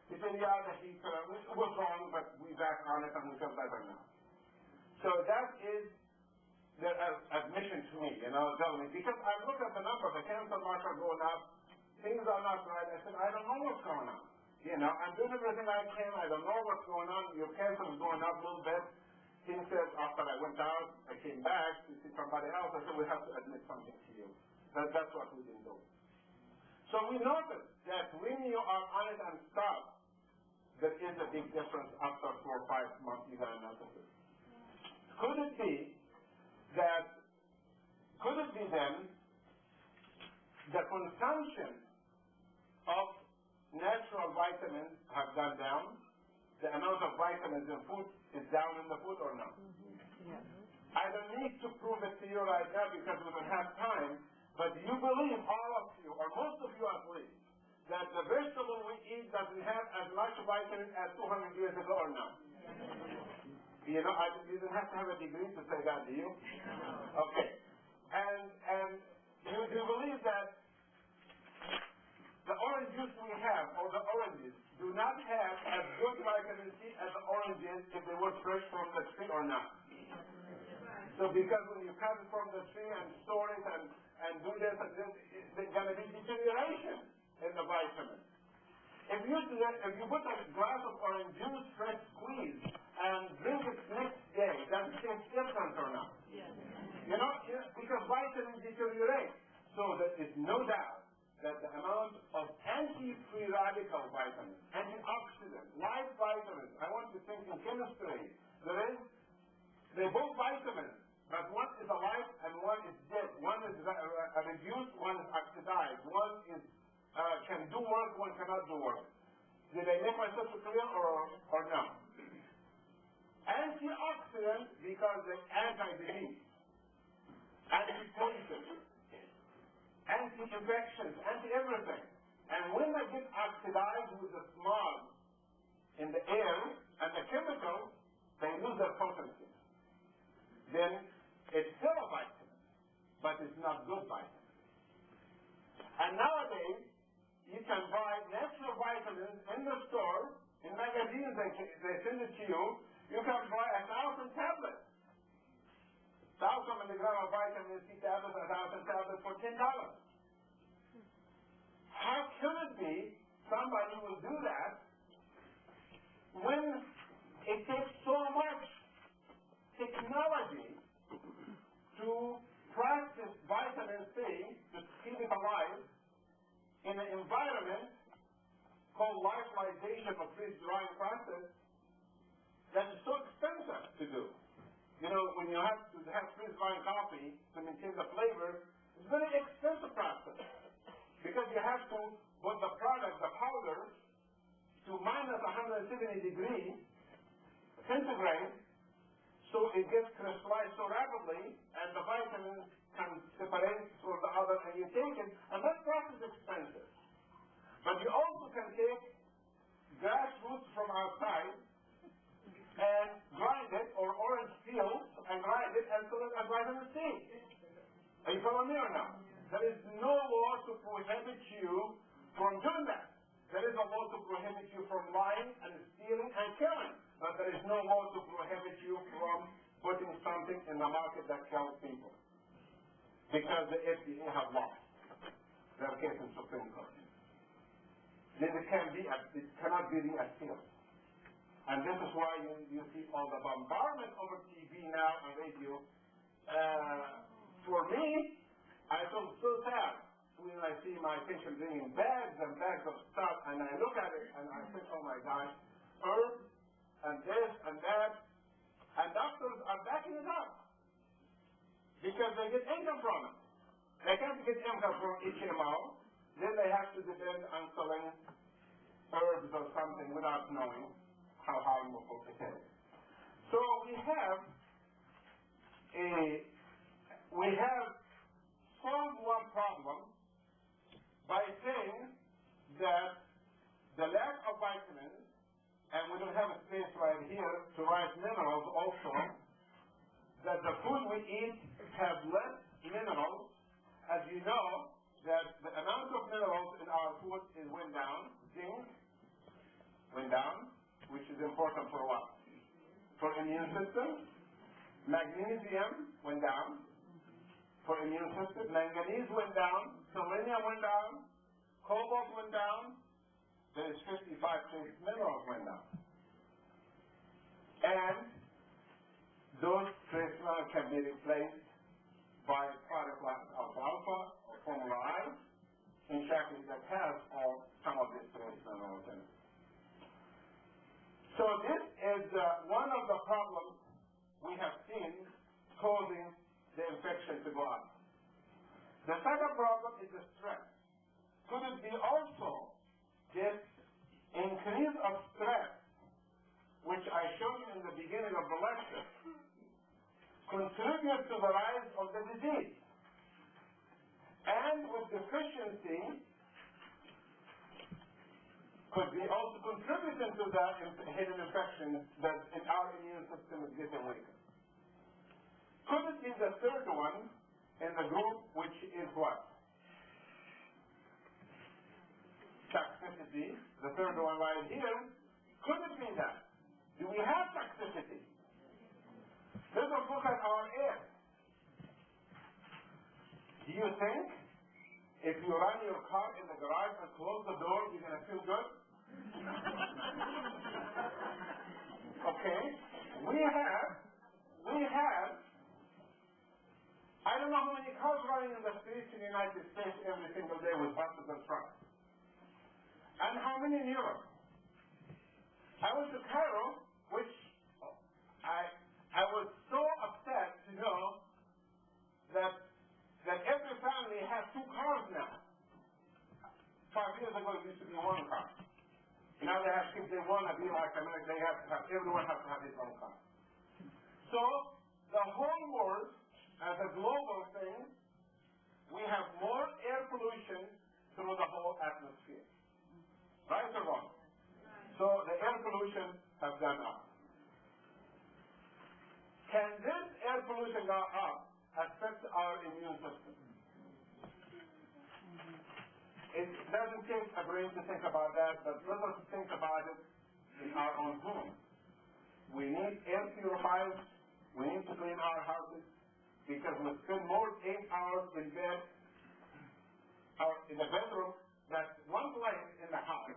He said, yeah, the heat was wrong, but we back on it and we feel better now. So that is the admission to me, telling me, because I look at the number, the cancer marker going up, things are not right. I said, I don't know what's going on. I'm doing everything I can. I don't know what's going on. Your cancer is going up a little bit. He said, after I went out, I came back to see somebody else. I said, we have to admit something to you. That's what we didn't do. So we noticed that when you are on it and stop, there is a big difference after 4 or 5 months you got to notice it. Could it be then the consumption of natural vitamins have gone down? The amount of vitamins in food is down in the food or not? Yes. I don't need to prove it to you right now because we don't have time, but do you believe, all of you, or most of you at least, that the vegetable we eat doesn't have as much vitamin as 200 years ago or not? You don't have to have a degree to say that, do you? Okay. And you believe that the orange juice we have, or the oranges, do not have as good vitamin C as the oranges if they were fresh from the tree or not. So because when you cut it from the tree and store it and do this and this, there's going to be deterioration in the vitamin. If you put a glass of orange juice, fresh squeezed, and drink it next day, does it taste different or not? Yes. Because vitamins deteriorate. So there is no doubt that the amount of anti-free radical vitamins, antioxidants, life vitamins, I want to think in chemistry, they're both vitamins, but one is alive and one is dead. One is reduced, one is oxidized, one is can do work, one cannot do work. Did I make myself clear or no? Antioxidants because they're anti-disease, anti-poison, anti-infections, anti-everything. And when they get oxidized with the smog in the air and the chemicals, they lose their potency. Then it's still a vitamin, but it's not good vitamin. And nowadays, you can buy natural vitamins in the store, in magazines they send it to you. You can buy 1,000 tablets. 1,000 milligram of vitamin C tablets, 1,000 tablets for $10. How can it be somebody will do that when it takes so much technology to practice vitamin C to keep it alive in an environment called lyophilization or freeze drying process that is so expensive to do? When you have to have freeze-drying coffee to maintain the flavor, it's a very expensive process because you have to put the product, the powder, to minus 170 degrees centigrade, so it gets crystallized so rapidly, and the vitamins can separate from the other, and you take it, and that process is expensive. But you also can take grassroots from outside and grind it, or orange peel, and grind it, and sell it as vitamin C. Are you following me or not? There is no law to prohibit you from doing that. There is a law to prohibit you from lying and stealing and killing. but there is no law to prohibit you from putting something in the market that kills people. Because the FDA have lost their case in Supreme Court. Then it cannot be reappealed. And this is why you see all the bombardment over TV now and radio. For me, I feel so sad when I see my patient bringing bags and bags of stuff, and I look at it and I think, oh my gosh, herbs and this and that, and doctors are backing it up because they get income from it. They can't get income from HMO, then they have to depend on selling herbs or something without knowing how harmful it is. So we have solved one problem by saying that the lack of vitamins, and we don't have a space right here to write minerals also, that the food we eat have less minerals. As you know, that the amount of minerals in our food went down. Zinc went down, which is important for what? For immune system. Magnesium went down for immune system. Manganese went down. Selenium went down. Cobalt went down. There is 55 trace minerals went down. And those trace minerals can be replaced by product like alfalfa or formula I in chocolate that has some of these trace minerals in it. So this is one of the problems we have seen causing the infection to go up. The second problem is the stress. Could it be also this increase of stress, which I showed you in the beginning of the lecture, contributes to the rise of the disease? And with deficiency could be also contributing to the hidden infection that in our immune system is getting weaker. Could it be the third one in the group, which is what? Toxicity, the third one right here. Could it be that? Do we have toxicity? Let us look at our air. Do you think if you run your car in the garage and close the door, you're going to feel good? Okay. We have, I don't know how many cars running in the streets in the United States every single day with buses and trucks. And how many in Europe? I went to Cairo, which I was so upset to know that every family has 2 cars now. 5 years ago, it used to be 1 car. Now they have, if they want to be like America, everyone has to have his own car. So the whole world, as a global thing, we have more air pollution through the whole atmosphere. Right or wrong? So the air pollution has gone up. Can this air pollution go up affect our immune system? It doesn't take a brain to think about that, but let us think about it in our own home. We need air purifiers. We need to clean our houses because we spend more 8 hours in bed or in the bedroom. That's one place in the house.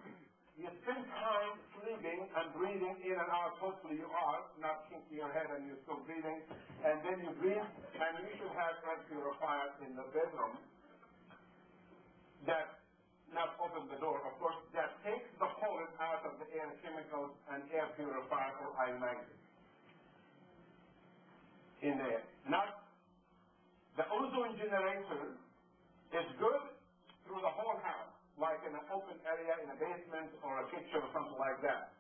You spend time sleeping and breathing in and out. Hopefully you are not thinking your head and you're still breathing. And then you breathe, and you should have air purifier in the bedroom that not open the door. Of course, that takes the pollen out of the air, chemicals, and air purifier or ionizer in there. Not the ozone generator is good through the whole house, like in an open area in a basement or a kitchen or something like that.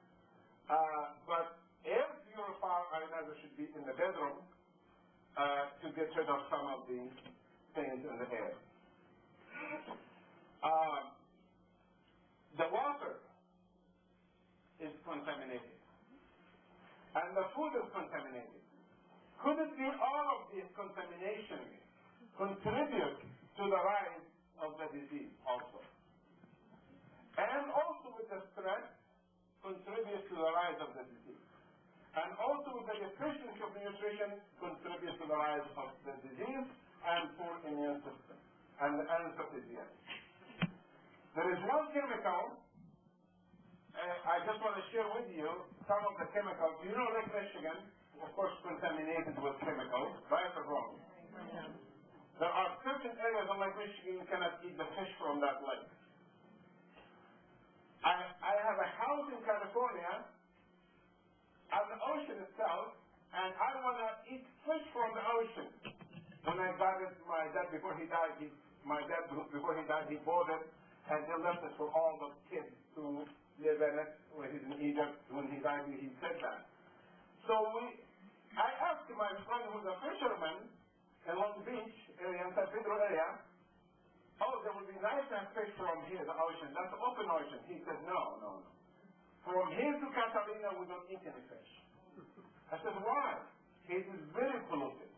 But air purifier ionizer should be in the bedroom to get rid of some of the things in the air. The water is contaminated, and the food is contaminated. Could it be all of these contaminations contribute to the rise of the disease also? And also with the stress contributes to the rise of the disease. nutrition contributes to the rise of the disease and poor immune system. And the answer is yes. There is one chemical, I just want to share with you some of the chemicals. You know Lake Michigan, of course, contaminated with chemicals, right or wrong? There are certain areas of Lake Michigan you cannot eat the fish from that lake. I have a house in California at the ocean itself, and I want to eat fish from the ocean. When I got it, my dad, before he died, he bought it, and he left it for all the kids to live in it when he's in Egypt. When he died, he said that. So I asked my friend who's a fisherman in Long Beach area, in San Pedro area, oh, there would be nice to have fish from here, the ocean. That's the open ocean. He said, no. From here to Catalina, we don't eat any fish. I said, why? It is very polluted.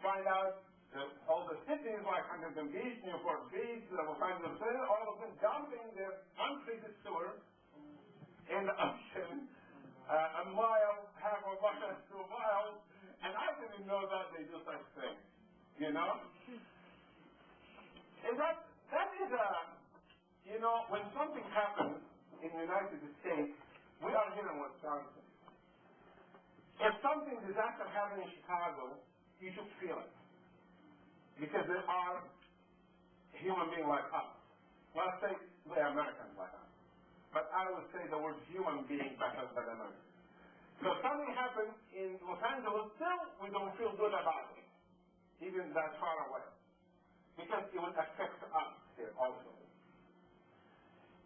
Find out that all the cities like Huntington Beach, Newport Beach, Los Angeles, all of them dumping their untreated sewer in the ocean, a mile, half a mile, 2 miles, and I didn't know that they do such things, you know? And that is when something happens in the United States, we are here in Wisconsin. If something disaster happens in Chicago, you should feel it. Because there are human beings like us. Let's say they're Americans like us. But I would say the word human being better than American. So if something happens in Los Angeles, still we don't feel good about it, even that far away. Because it would affect us here also.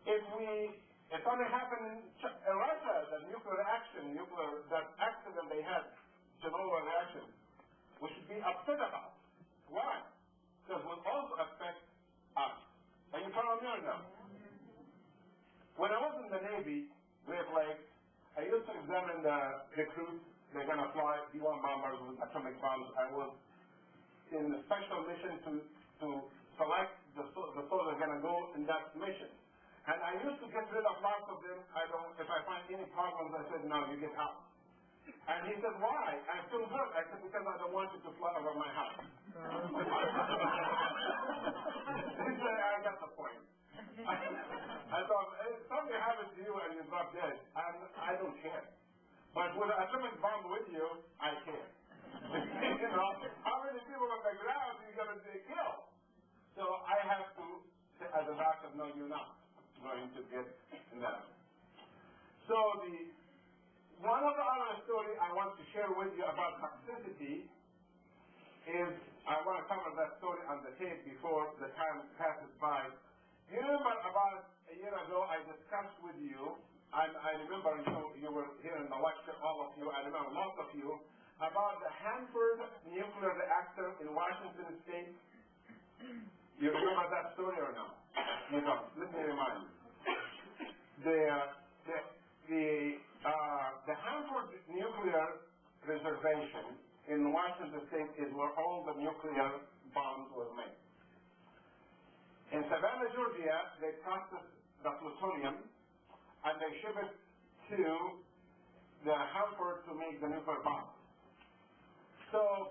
If something happened in Russia, that that accident they had, Chernobyl reaction, we should be upset about. Why? Because it will also affect us. Are you follow me or no? When I was in the Navy, Great Lakes, I used to examine the recruits. They're going to fly B-1 bombers with atomic bombs. I was in a special mission to select the soldiers going to go in that mission. And I used to get rid of lots of them. If I find any problems, I said, no, you get out. And he said, why? I feel hurt. I said, because I don't want you to fly over my house. He said, I got the point. I thought, if something happens to you and you drop dead, I don't care. But with an atomic bomb with you, I care. How many people on the ground are you going to kill? So I have to say as a doctor, no, you're not going to get that. So one of the other story I want to share with you about toxicity is, I want to cover that story on the tape before the time passes by. You remember about a year ago I discussed with you, I remember you were here in the lecture, all of you, I remember most of you, about the Hanford nuclear reactor in Washington State. You remember that story or no? You don't. Let me remind you. The Hanford nuclear reservation in Washington State is where all the nuclear bombs were made. In Savannah, Georgia, they process the plutonium and they ship it to the Hanford to make the nuclear bomb. So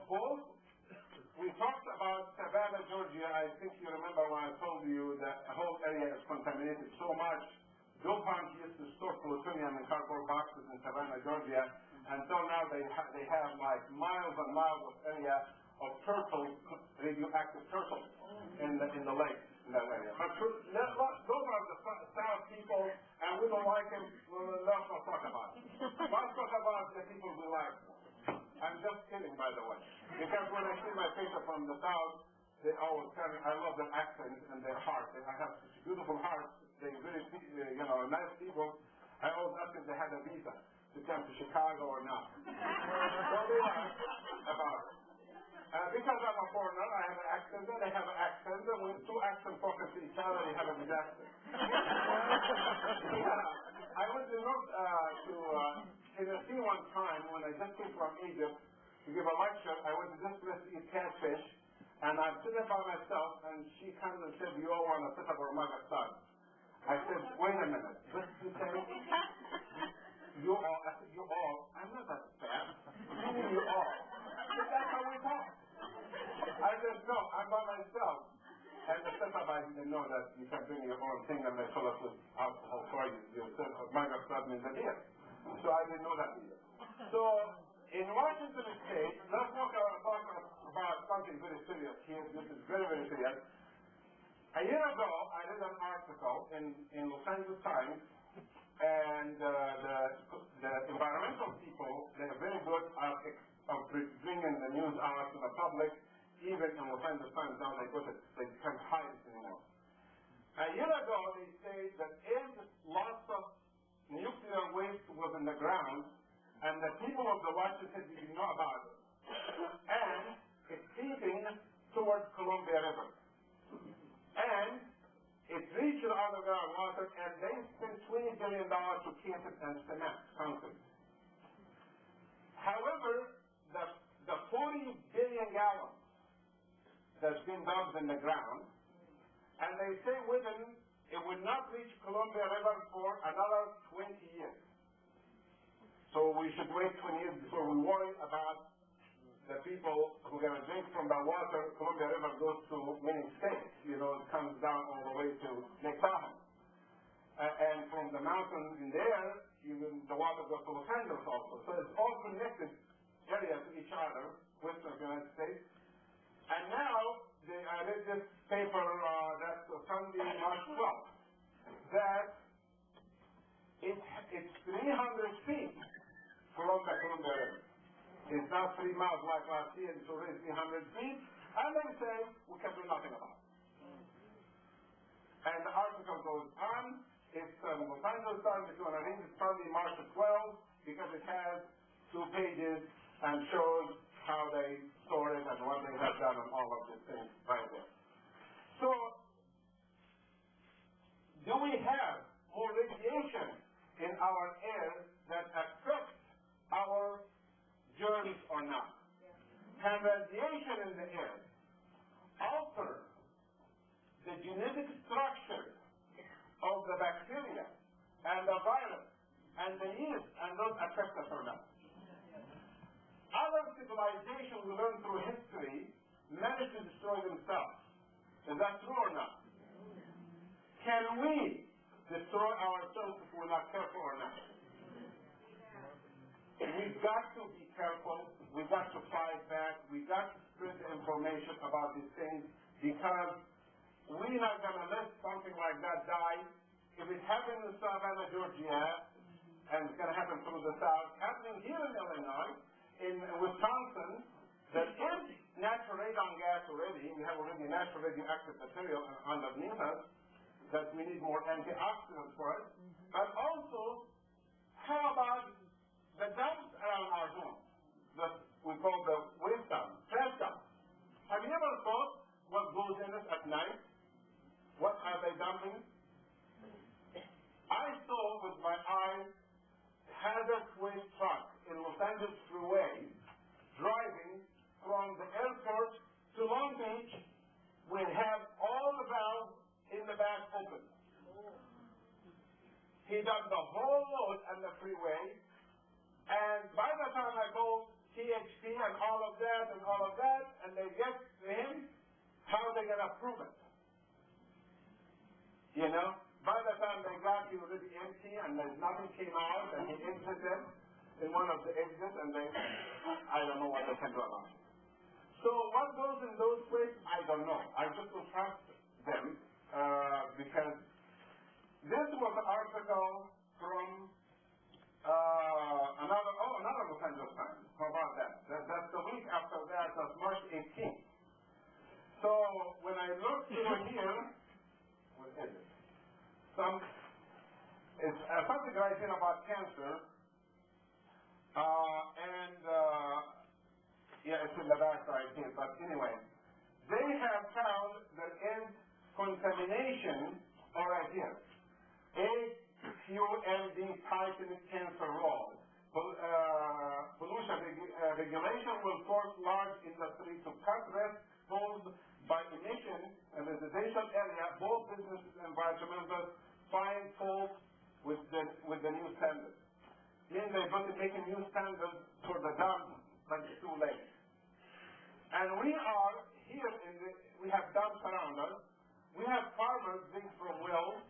we talked about Savannah, Georgia. I think you remember when I told you that the whole area is contaminated so much. DuPont used to store plutonium in cardboard boxes in Savannah, Georgia, until now they have like miles and miles of area of turtles, radioactive turtles in the lake in that area. But those are the South people, and we don't like them. Let's not talk about it. Let's talk about the people we like. I'm just kidding, by the way, because when I see my people from the South, they always tell me I love their accent and their heart. They have such beautiful hearts. They're very, nice people. I always ask if they had a visa to come to Chicago or not. So they laugh about it. Because I'm a foreigner, I have an accent, and they have an accent, and when two accents focus to each other, they have a disaster. I went to Tennessee one time when I just came from Egypt to give a lecture. I went to this place to eat catfish, and I'm sitting by myself, and she comes and said, you all want to sit up or mug a son. I said, wait a minute. What did you say? You all. I said, you all. I'm not that fat. Who are you all? thing and they fill it with alcohol for you. Might have started in the beer. So I didn't know that either. So in Washington State, let's talk about something very serious here. This is very, very serious. A year ago, I read an article in Los Angeles Times, and the environmental people, they're very good at bringing the news out to the public. Even in Los Angeles Times now, they can't hide it anymore. A year ago, they say that if lots of nuclear waste was in the ground, and the people of the Washington didn't know about it, and it's seeping towards Columbia River. And it reached the underground water, and they spent $20 billion to keep it and cement, concrete. However, the 40 billion gallons that's been dumped in the ground, and they say it would not reach Columbia River for another 20 years. So we should wait 20 years before we worry about the people who are going to drink from the water. Columbia River goes to many states. It comes down all the way to Lake Tahoe. And from the mountains in there, even the water goes to Los Angeles also. So it's all connected areas to each other, western United States. And now, I read this paper that's Sunday, March 12th, that it's 300 feet from the Columbia River. It's not 3 miles like last year, it's already 300 feet, and they say we can do nothing about it. And the article goes on. It's Los Angeles Times. If you want to read it, Sunday, March 12th, because it has 2 pages and shows how they store it and what they have done and all of these things right there. So, do we have more radiation in our air that affects our germs or not? Can radiation in the air alter the genetic structure of the bacteria and the virus and the yeast, and those affect us or not? Other civilizations we learn through history managed to destroy themselves. Is that true or not? Can we destroy ourselves if we're not careful or not? We've got to be careful. We've got to fight back. We've got to spread the information about these things, because we're not going to let something like that die. If it happened in Savannah, Georgia, and it's going to happen through the South, happening here in Illinois, in Wisconsin, that is natural radon gas already. We have already natural radioactive material underneath us, that we need more antioxidants for it. But also, how about the dumps around our homes that we call the waste dumps, trash dumps? Have you ever thought what goes in it at night? What are they dumping? I saw with my eyes hazardous waste truck in Los Angeles Freeway driving from the airport to Long Beach. We have all the valves in the back open. He dumped the whole load on the freeway, and by the time I called THP and all of that, and they get to him, how are they going to prove it? By the time they got, he was already empty, and nothing came out, and he exited in one of the exits, and I don't know what they can do about it. So what goes in those places, I don't know. I just don't trust them, because this was an article from another Los Angeles Times. How about that? That's the week after that. That's March 18th. So when I look here, what is it? It's something right here about cancer, it's in the back right here. But anyway, they have found that in contamination, right here, AQMD Titan cancer role. Pollution regulation will force large industry to cut risks posed by emission in residential area. Both businesses and environmentalists find fault with the new standards. Means they're going to make a new standard for the dump, but it's too late. And we are here we have dumps around us. We have farmers dig from wells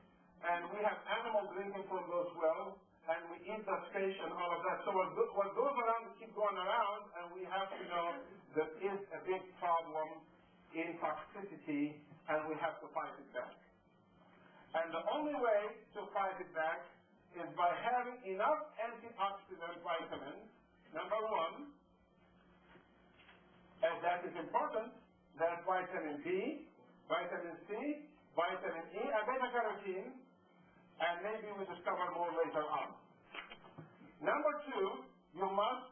fish and all of that. So what goes around keep going around, and we have to know there is a big problem in toxicity, and we have to fight it back. And the only way to fight it back is by having enough antioxidant vitamins, number one, and that is important. That's vitamin B, vitamin C, vitamin E, and beta-carotene, and maybe we discover more later on. Number two, you must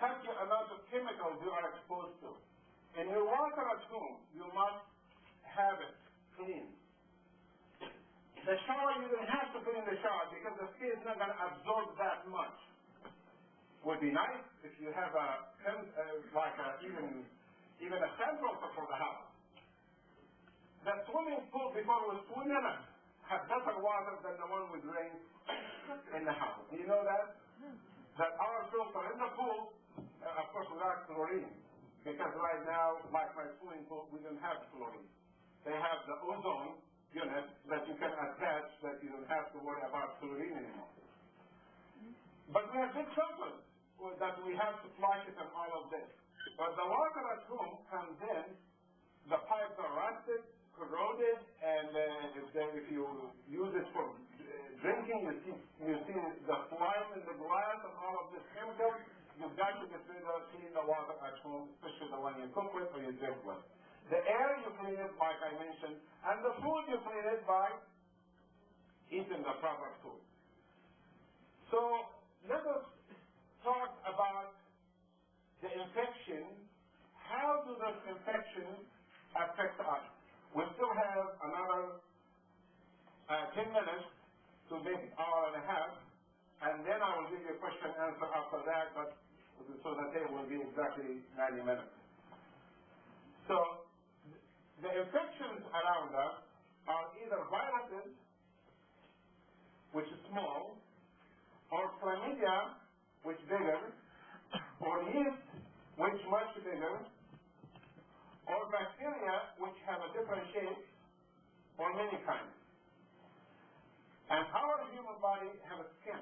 cut the amount of chemicals you are exposed to. In your water at home, you must have it clean. The shower, you don't have to put in the shower because the skin is not going to absorb that much. Would be nice if you have even a central for the house. The swimming pool, before we swim in it, has better water than the one with rain in the house. Do you know that? That our filter in the pool, of course, without chlorine, because right now, like my swimming pool, we don't have chlorine. They have the ozone unit that you can attach, that you don't have to worry about chlorine anymore. But we have big filters that we have to flush it and all of this. But the water at home comes in, the pipes are rusted, corroded, and if you use it for drinking, you see the slime in the glass and all of this chemical. You've got to clean the water at home, especially the one you cook with or you drink with. The air you clean it, like I mentioned, and the food you clean it by eating the proper food. So let us talk about the infection. How do those infections affect us? We still have another 10 minutes to make an hour and a half, and then I will give you a question and answer after that, but so the day will be exactly 90 minutes. So the infections around us are either viruses, which is small, or chlamydia, which is bigger, or yeast, which is much bigger, or bacteria, which have a different shape, or many kinds. And our human body have a skin.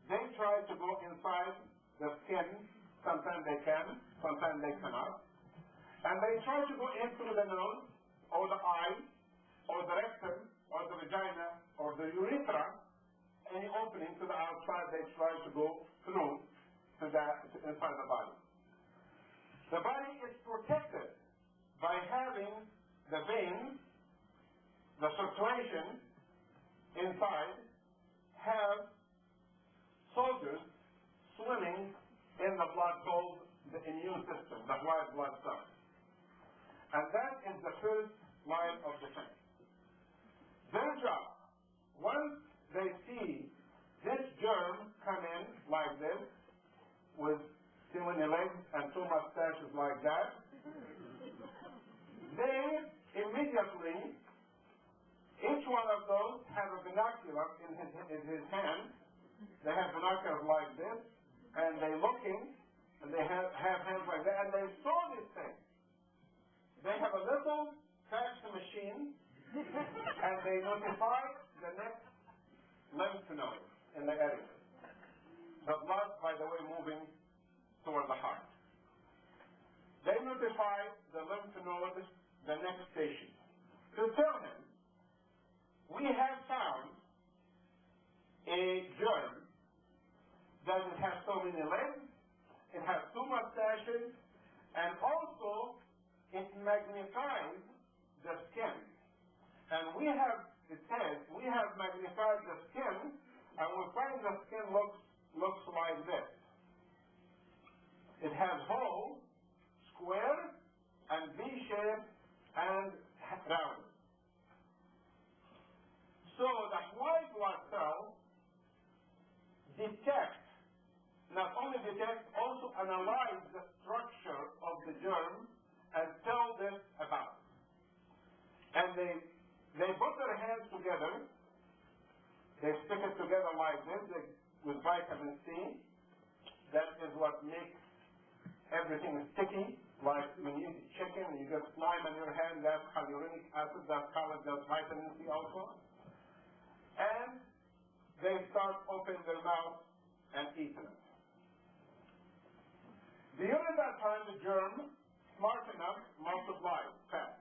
They try to go inside the skin. Sometimes they can, sometimes they cannot. And they try to go in through the nose, or the eye, or the rectum, or the vagina, or the urethra. Any opening to the outside, they try to go through to inside the body. The body is protected by having the veins, the circulation inside, have soldiers swimming in the blood called the immune system, the white blood cells. And that is the first line of defense. Their job, once they see this germ come in like this, with too many legs and two mustaches like that, they immediately, each one of those have a binocular in his hand. They have binoculars like this, and they're looking, and they have hands like that, and they saw this thing. They have a little fax machine, and they notify the next lymph node in the area. The blood, by the way, moving toward the heart. They notify the lymph node the next station to tell him, we have found a germ that it has so many legs, it has two mustaches, and also it magnifies the skin. And we have, it says, we have magnified the skin, and we find the skin looks like this. It has hole, square, and V-shape, and round. So the white blood cell detects, not only detects, also analyze the structure of the germ and tell this about. And they put their hands together, they stick it together like this with vitamin C. That is what makes everything sticky, like when you eat chicken and you get slime on your hand, that's hyaluronic acid, that's called vitamin C also. And they start opening their mouth and eating it. During that time, the germ, smart enough, multiplies fast.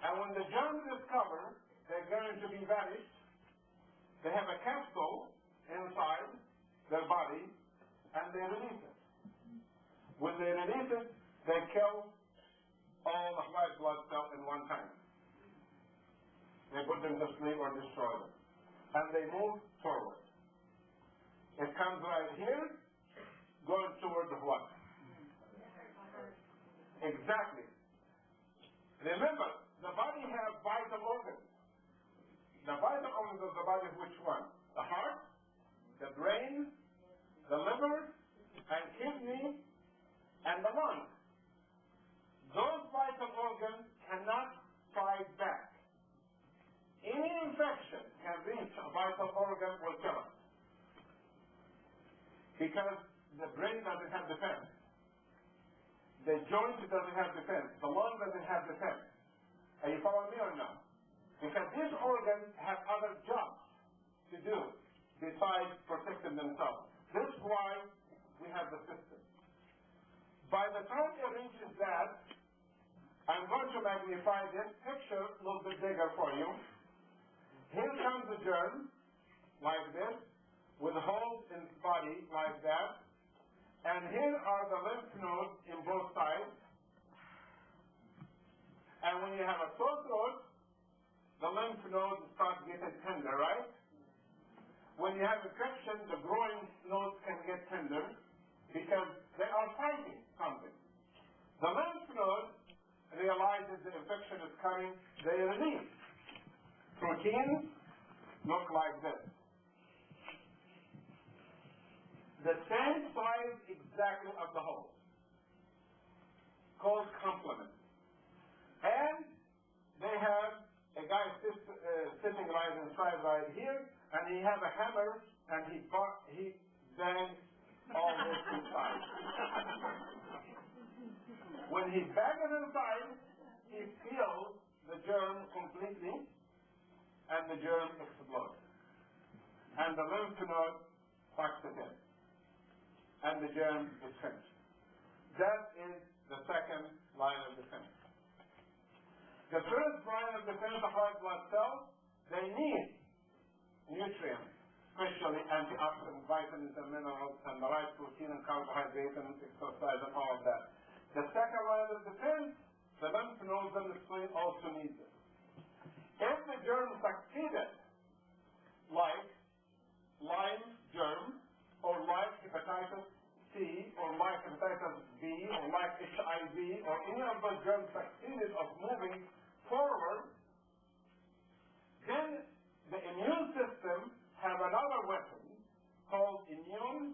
And when the germ discover they're going to be vanished, they have a capsule inside their body and they release it. When they release it, they kill all the white blood cells in one time. They put them to sleep or destroy them. And they move forward. It comes right here, going toward the what? Exactly. Remember, the body has vital organs. The vital organs of the body is which one? The heart, the brain, the liver, and kidney, and the lung. Those vital organs cannot fight back. Any infection can reach a vital organ will kill it. Because the brain doesn't have defense. The joint doesn't have defense. The lung doesn't have defense. Are you following me or no? Because these organs have other jobs to do besides protecting themselves. This is why we have the system. By the time it reaches that, I'm going to magnify this picture a little bit bigger for you. Here comes the germ, like this, with holes in its body like that. And here are the lymph nodes in both sides. And when you have a sore throat, the lymph nodes start getting tender, right? When you have infection, the groin nodes can get tender because they are fighting something. The lymph node realizes the infection is coming, they release. Proteins look like this. The same size exactly of the hole, called complement. And they have a guy sitting right inside right here, and he has a hammer, and he bangs all this inside. When he bangs it inside, he seals the germ completely, and the germ explodes. And the lymph node sucks it in. And the germ is finished. That is the second line of defense. The first line of defense of white blood cells, they need nutrients, especially antioxidants, vitamins and minerals, and the right protein and carbohydrates and exercise and all of that. The second line of defense, the lymph nodes and the spleen also need this. If the germ succeeded, like Lyme germ, or like hepatitis C, or like hepatitis B, or like HIV, or any of those germs succeeded of moving forward, then the immune system have another weapon called immune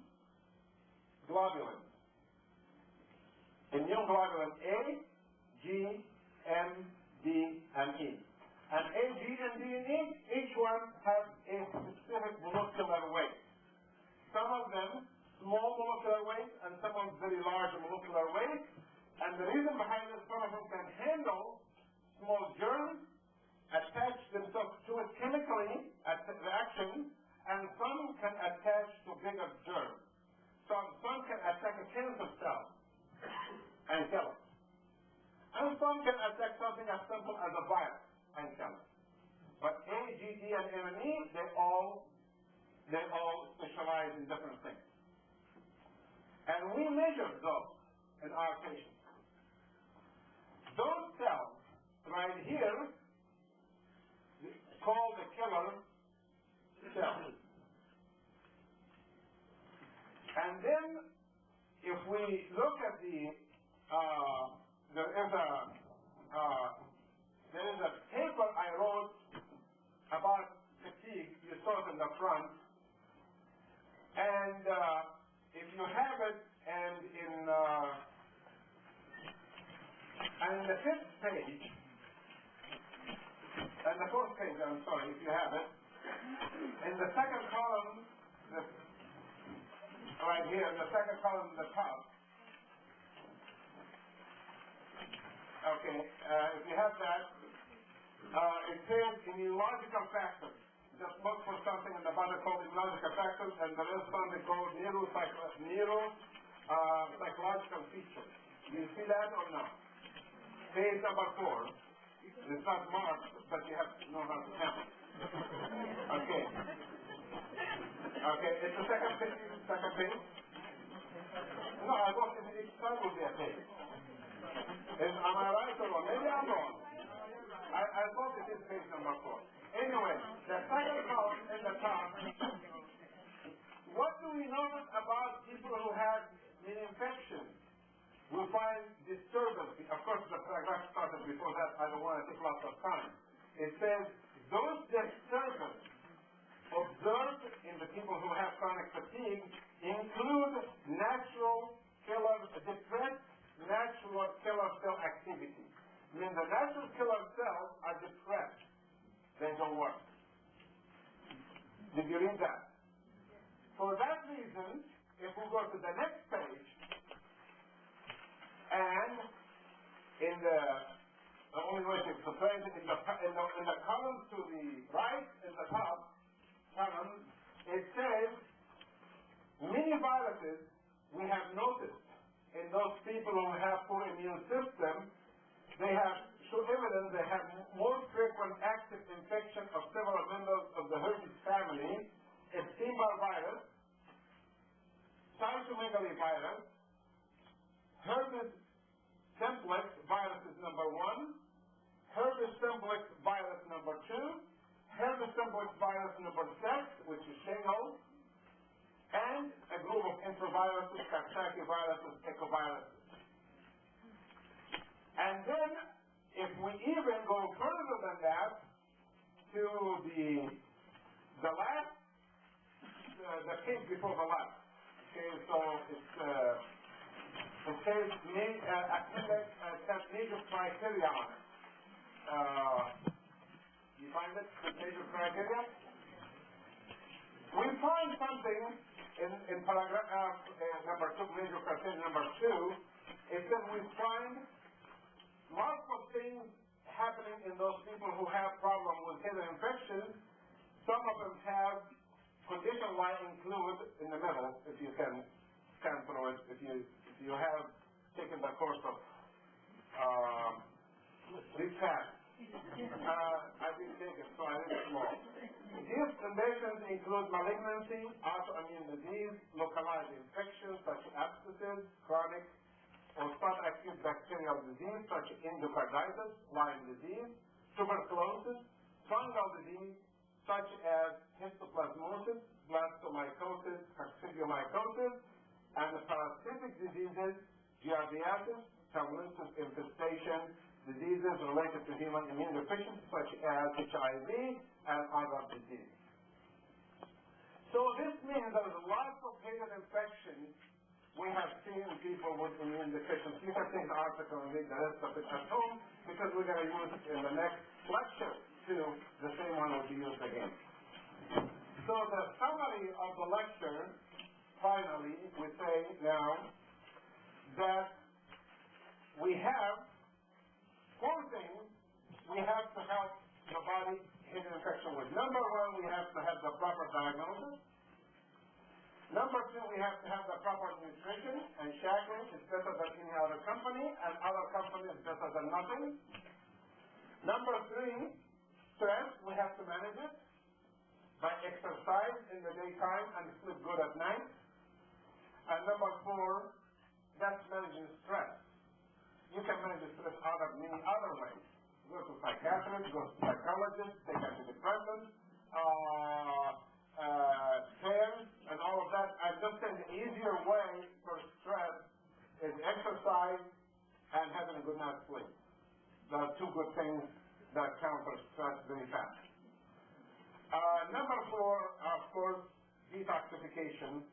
globulin. Immune globulin A, G, M, D, and E. And A, G, and D, and E, each one has a specific molecular weight. Some of them small molecular weight, and some of them very large molecular weight. And the reason behind this, some of them can handle small germs, attach themselves to it chemically at the reaction, and some can attach to bigger germs. Some can attack a cancer cell and kill it. And some can attack something as simple as a virus and kill it. But A, G, D, and M, and E, they all specialize in different things. And we measure those in our patients. Those cells right here called the killer cells. And then if we look at there is a paper I wrote about fatigue. You saw it in the front. And if you have it, and in the fifth page, and the fourth page, I'm sorry, if you have it, in the second column, right here, in the second column at the top, okay, if you have that, it says immunological factors. just look for something in the body called immunological factors, and there is something called psychological features. Do you see that or no? Page number 4. It's not marked, but you have to know how to count. Okay. Okay, it's the second page. No, I thought each side would be a page. Am I right or wrong? Maybe I'm wrong. I thought it is page number 4. Anyway, the second column in the top. What do we notice about people who have an infection? We find disturbance. Of course, the paragraph started before that. I don't want to take lots of time. It says, those disturbances observed in the people who have chronic fatigue include depressed natural killer cell activity. I mean, the natural killer cells are depressed. They don't work. Did you read that? For that reason, if we go to the next page, and in the only way to explain it, in the column to the right, in the top column, it says many viruses we have noticed in those people who have poor immune system, they have show evidence they have more frequent active infection of several members of the herpes family, Epstein-Barr virus, cytomegalovirus, herpes simplex virus is number 1, herpes simplex virus number 2, herpes simplex virus number 6, which is shingles, and a group of enteroviruses, Coxsackie-viruses, ecoviruses. And then, if we even go further than that, to the last, the page before the last. Okay, so it says major criteria on it. You find it, the major criteria? We find something in paragraph number 2, major criteria number 2. It says we find lots of things happening in those people who have problems with hidden infections. Some of them have condition line include in the middle, if you can scan through it, if you have taken the course of recap. I didn't take it, so I didn't know. These conditions include malignancy, autoimmune disease, localized infections such as abscesses, chronic or subacute bacterial disease such as endocarditis, Lyme disease, tuberculosis, fungal disease such as histoplasmosis, blastomycosis, coccidiomycosis, and the parasitic diseases, giardiasis, tuberculosis infestation, diseases related to human immune deficiency such as HIV and other diseases. So this means there's lots of hidden infections we have seen people with immune deficiency. You can take the article and read the rest of it at home because we're going to use it in the next lecture too. The same one will be used again. So the summary of the lecture, finally, we say now that we have 4 things we have to help the body hidden infection with. Number 1, we have to have the proper diagnosis. Number 2, we have to have the proper nutrition, and shackling is better than any other company, and other company is better than nothing. Number 3, stress, we have to manage it by exercise in the daytime and sleep good at night. And number 4, that's managing stress. You can manage stress many other ways. Go to psychiatrist, go to psychologist, take antidepressants, pills, and all of that. I just said the easier way for stress is exercise and having a good night's sleep. Those are 2 good things that counter stress very fast. Number 4, of course, detoxification.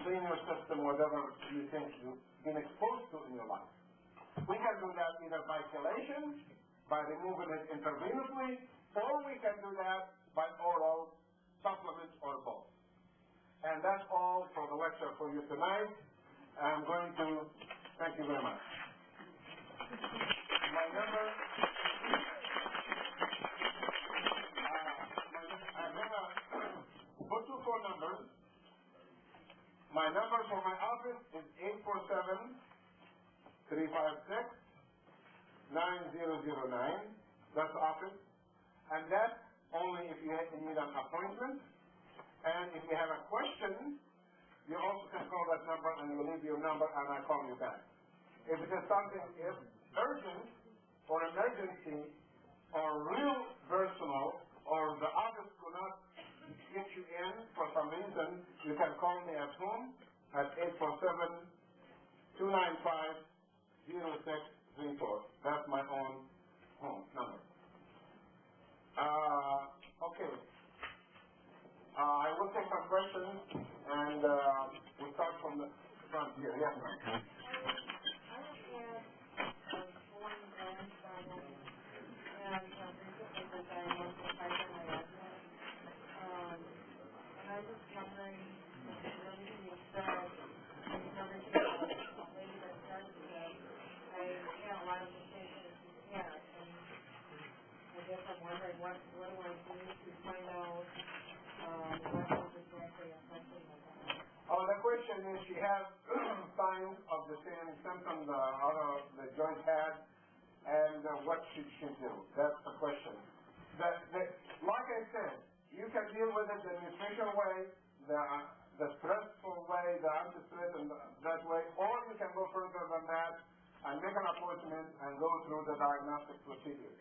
Clean your system, whatever you think you've been exposed to in your life. We can do that either by chelation, by removing it intravenously, or we can do that by oral supplements or both. And that's all for the lecture for you tonight. I'm going to thank you very much. My number My number for my office is 847-356-9009. That's the office. And that's only if you need an appointment. And if you have a question, you also can call that number and you leave your number and I call you back. If it is something urgent or emergency or real personal or the office could not get you in for some reason, you can call me at home at 847-295-0634. That's my own home number. Okay. I will take some questions and we'll start from the front here. Yes, ma'am. I have one gland problem and recently been diagnosed with fibromyalgia. And I was just wondering if everything you said and everything the lady that started said, I had a lot of the same things you had. And I guess I'm wondering what do I do to find out what is exactly affecting my body? Oh, the question is she has signs of the same symptoms the joint had, and what should she do? That's the question. Like I said, you can deal with it the nutrition way, the stressful way, the anti-stress and that way, or you can go further than that and make an appointment and go through the diagnostic procedure.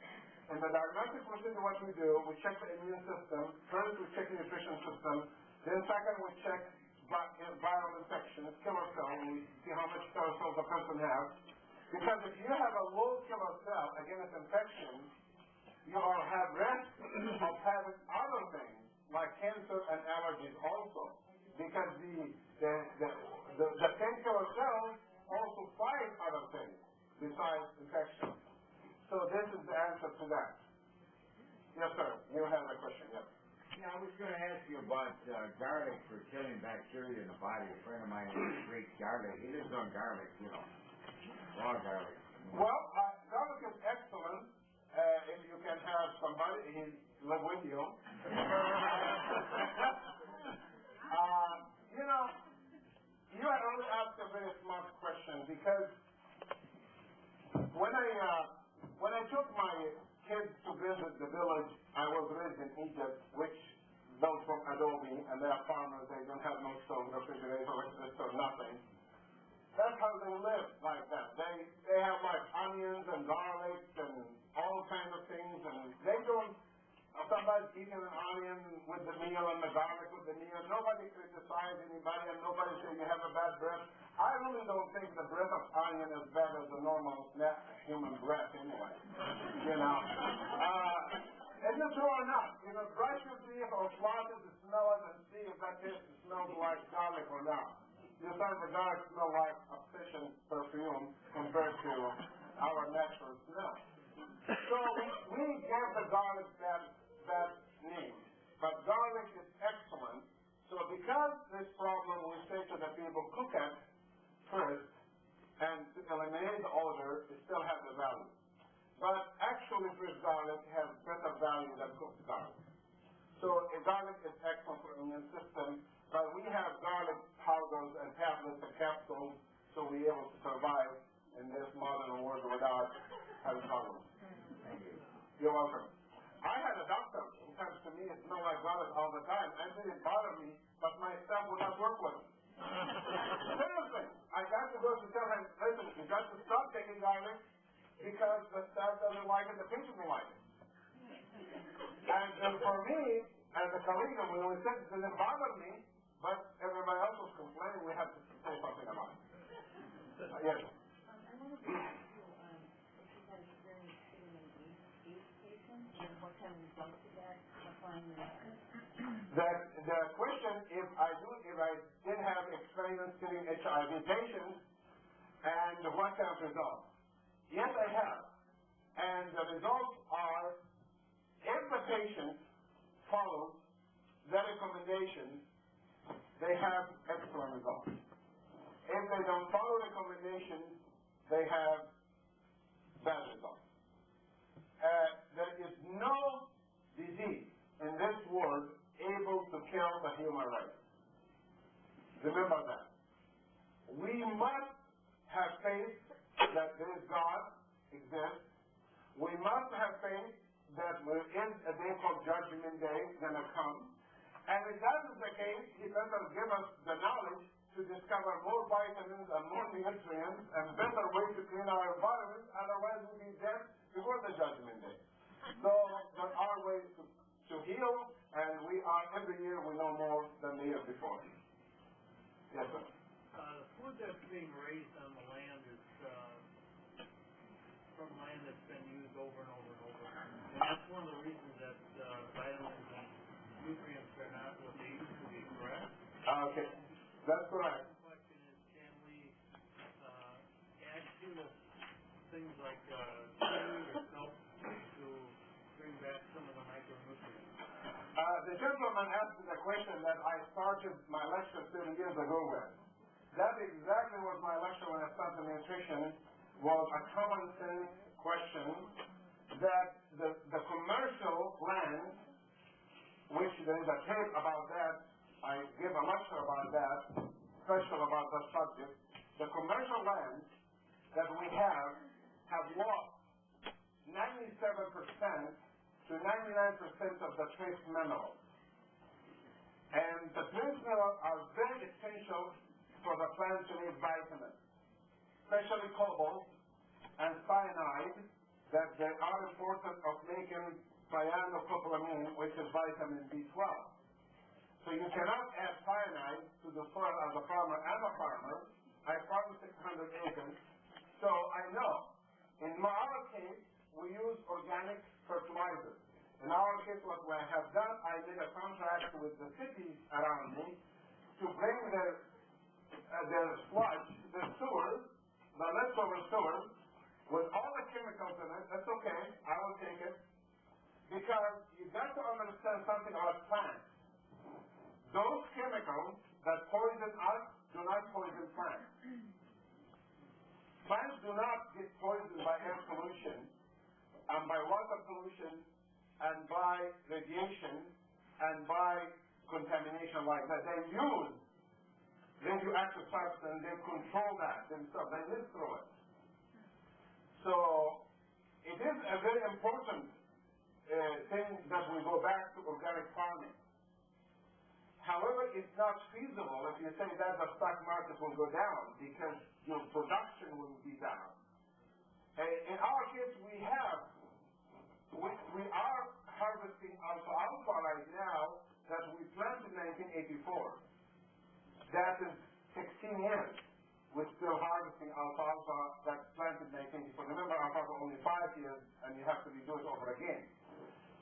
In the diagnostic procedure, what we do, we check the immune system. First, we check the nutrition system. Then second, we check viral infections, killer cells. We see how much killer cells the person has. Because if you have a low killer cell against infection, you will have risk of having other things like cancer and allergies also. Because the same killer cells also fight other things besides infection. So this is the answer to that. Yes, sir. You have a question, yes. Yeah, I was going to ask you about garlic for killing bacteria in the body. A friend of mine eats garlic. He lives on garlic, raw garlic. Well, garlic is excellent if you can have somebody live with you. You had only asked a very smart question because when I took my kids to visit the village, I was raised in Egypt, which built from adobe, and they are farmers. They don't have no stove, refrigerator, electricity, or nothing. That's how they live, like that. They have like onions and garlic and all kinds of things, and they don't. Somebody's eating an onion with the meal and the garlic with the meal. Nobody criticizes anybody, and nobody says you have a bad breath. I really don't think the breath of onion is bad as the normal human breath anyway. Is it true or not? Brush your teeth or floss it to smell it and see if that taste smells like garlic or not. You find the garlic smell like a fission perfume compared to our natural smell. So we give the garlic that name. But garlic is excellent. So because this problem, we say to the people, cook it first, and to eliminate the odor, it still has the value. But actually, fresh garlic has better value than cooked garlic. So garlic is excellent for the immune system, but we have garlic powders and tablets and capsules, so we're able to survive in this modern world without having problems. You're welcome. I had a doctor who comes to me and smells like garlic all the time. It didn't bother me, but my staff would not work with him. Seriously, I got to go to tell him, listen, you got to stop taking garlic because the staff doesn't like it, the patient don't like it. And for me, as a colleague, when we said it didn't bother me, but everybody else was complaining, we had to say something about it. Yes. I wanted to ask you if you've had experience treating an AIDS patient and what kind of results you got applying the method. The question, if I did have experience treating HIV patients, and what kind of results? Yes, I have. And the results are, if the patient follows the recommendations, they have excellent results. If they don't follow recommendations, they have bad results. There is no disease in this world able to kill the human race. Remember that. vitamin day gonna come. And if that is the case, he better give us the knowledge to discover more vitamins and more nutrients and better ways to clean our environment, otherwise we'll be dead before the judgment day. So there are ways to heal, and we are, every year we know more than the year before. Yes, sir. The food that's being raised on the land is from land that's been used over and over and over. And that's one of the reasons that vitamins and nutrients are not what they used to be, correct? Okay, that's correct. The question is, can we add to the things like seaweed or kelp to bring back some of the micronutrients? The gentleman asked the question that I started my lecture 30 years ago with. That exactly was my lecture when I started nutrition, was a common sense question that the commercial land, which there is a tape about that, I gave a lecture about that, special about that subject. The commercial lands that we have lost 97% to 99% of the trace minerals. And the trace minerals are very essential for the plant to make vitamins, especially cobalt and cyanide, that they are important of making cyanocobalamin, which is vitamin B12. So you cannot add cyanide to the soil as a farmer. I'm a farmer. I farm 600 acres. So I know. In our case, we use organic fertilizer. In our case, what I have done, I made a contract with the cities around me to bring their sludge, their sewers, the leftover sewers, with all the chemicals in it. That's okay. I will take it. Because you got to understand something about plants. Those chemicals that poison us do not poison plants. Plants do not get poisoned by air pollution and by water pollution and by radiation and by contamination like that. They use radioactive substance, they control that themselves, they live through it. So it is a very important thing that we go back to organic farming. However, it's not feasible if you say that the stock market will go down because your production will be down. In our case, we are harvesting alfalfa right now that we planted in 1984. That is 16 years. We're still harvesting alfalfa that's planted in 1984. Remember, alfalfa only 5 years, and you have to redo it over again.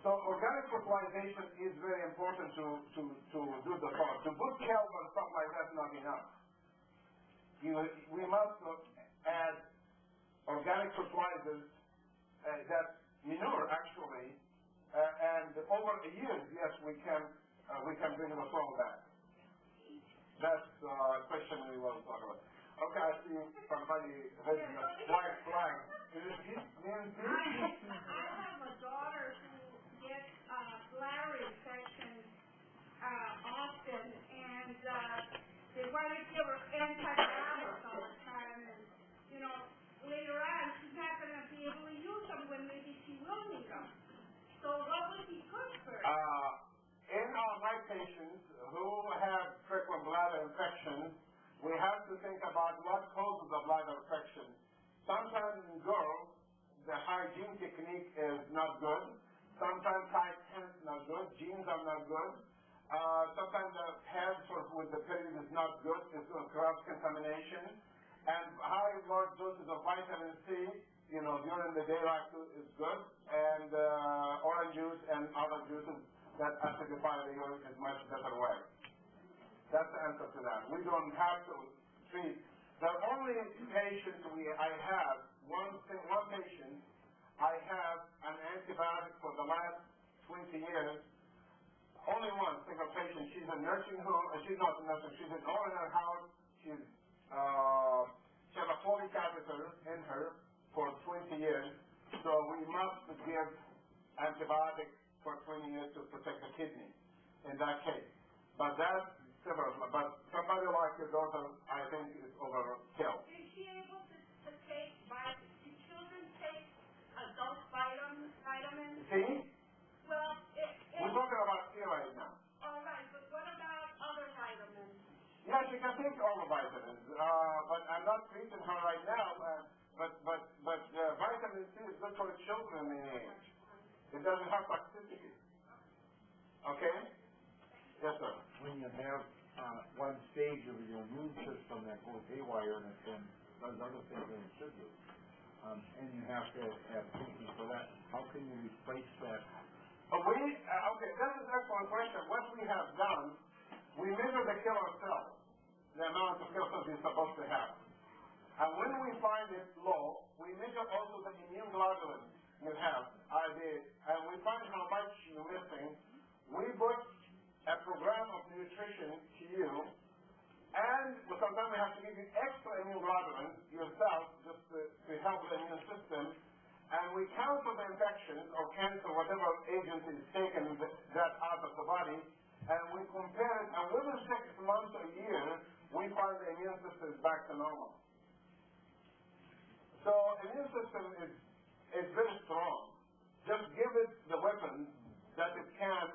So organic fertilization is very important to do the farm. To put kelp and stuff like that is not enough. We must add organic fertilizers, that manure actually, and over the years, yes, we can bring the soil back. That's a question we will talk about. Okay, I see somebody raising a white flag. Is it Nancy? I have a daughter who gets bladder infections often, and they want to give her antibiotics all the time, and later on she's not going to be able to use them when maybe she will need them. So what would be good for her? In my patients who have frequent bladder infections, we have to think about what causes the bladder infection. Sometimes in girls, the hygiene technique is not good. Sometimes tight pants not good. Jeans are not good. Sometimes the pads with the period is not good. It's cross-contamination. And high large doses of vitamin C, during the daylight is good. And orange juice and other juices that acidify the urine is much better way. That's the answer to that. We don't have to treat. The only patient I have, one patient, I have an antibiotic for the last 20 years. Only one single patient. She's a nursing home. She's not a nursing. She's in her house. She has a Foley catheter in her for 20 years. So we must give antibiotics for 20 years to protect the kidney in that case. But that's several. But somebody like your daughter, I think, is overkill. Is she able to take vitamins? Do children take adult vitamins? See? Well, we're talking can take all the vitamins, but I'm not treating her right now. But vitamin C is good for children in age. It doesn't have toxicity. Okay? Yes, sir. When you have one stage of your immune system that goes haywire and it does other things than it should do, and you have to have treatment for that, how can you replace that? Okay, that's an excellent question. What we have done, we measure the killer cells, the amount of killer cells you're supposed to have. And when we find it low, we measure also the immune globulin you have, and we find how much you're missing. We put a program of nutrition to you, and sometimes we have to give you extra immune globulin yourself just to help the immune system. And we counter the infections or cancer, whatever agent is taken that out of the body, and we compare it, and within 6 months or a year, we find the immune system is back to normal. So immune system is very strong. Just give it the weapons that it can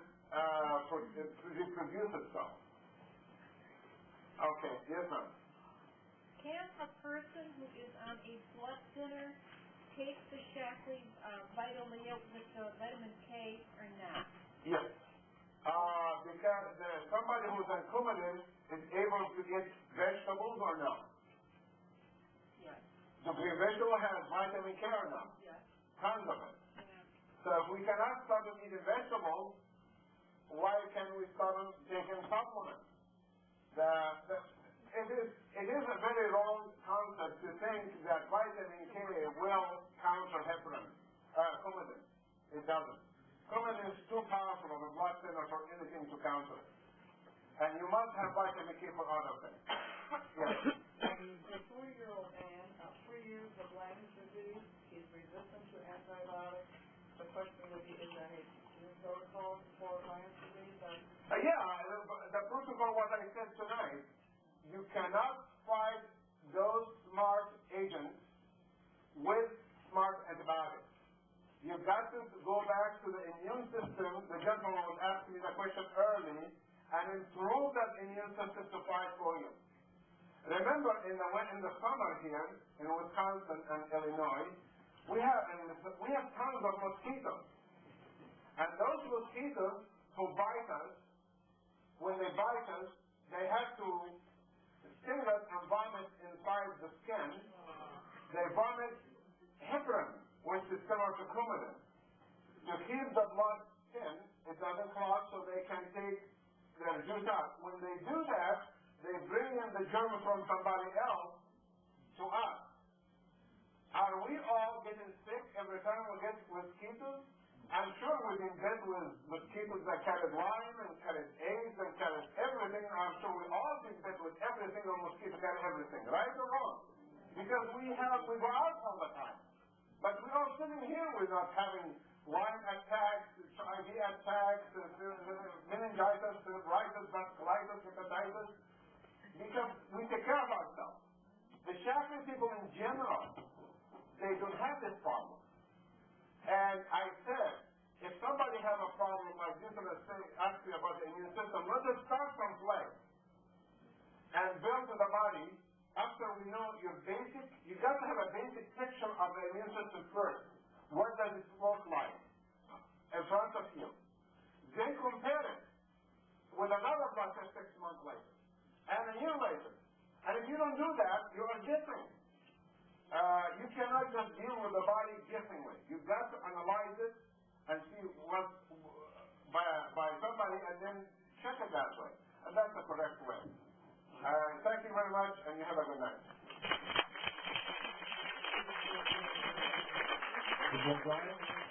reproduce itself. Okay, yes, ma'am. Can a person who is on a blood thinner take the Shaklee vitamin K or not? Yes. Because somebody who's on Coumadin is able to eat vegetables or not? Yes. The green vegetable has vitamin K or not? Yes. Tons of it. Yeah. So if we cannot start with eating vegetables, why can we start taking supplements? It is a very wrong concept to think that vitamin K will counter Coumadin. It doesn't. Coumadin is too powerful of a blood thinner for anything to counter it. And you must have vitamin K for other things. Yes. A 4-year-old man, 3 years of Lyme disease, he's resistant to antibiotics. The question would be, is there any protocol for Lyme disease? The protocol, what I said tonight, you cannot fight those smart agents with smart antibiotics. You've got to go back to the immune system. The gentleman was asking me the question early, and improve that immune system to fight for you. Remember, in the summer here in Wisconsin and Illinois, we have tons of mosquitoes, and those mosquitoes who bite us, when they bite us, they have to sting us and vomit inside the skin. They vomit heparin, which is similar to Coumadin, to keep the blood thin. It doesn't clot, so they can take their juice out. When they do that, they bring in the germ from somebody else to us. Are we all getting sick every time we get mosquitoes? I'm sure we've been bit with mosquitoes that carried Lyme and carried AIDS and carried everything. I'm sure we all been bit with every single mosquito carry everything, right or wrong? Because we go out all the time. But we're all sitting here, we're not having Lyme attacks, HIV attacks, meningitis, arthritis, vasculitis, hepatitis, because we take care of ourselves. The Shaklee people in general, they don't have this problem. And I said, if somebody have a problem like this, and ask me about the immune system, let us start someplace and build to the body. After we know your basic, you got to have a basic picture of the immune system first. What does it look like in front of you? Then compare it with another blood test 6 months later, and a year later. And if you don't do that, you are guessing. You cannot just deal with the body guessingly. You've got to analyze it and see what by somebody, and then check it that way. And that's the correct way. Thank you very much, and you have a good night. Brian?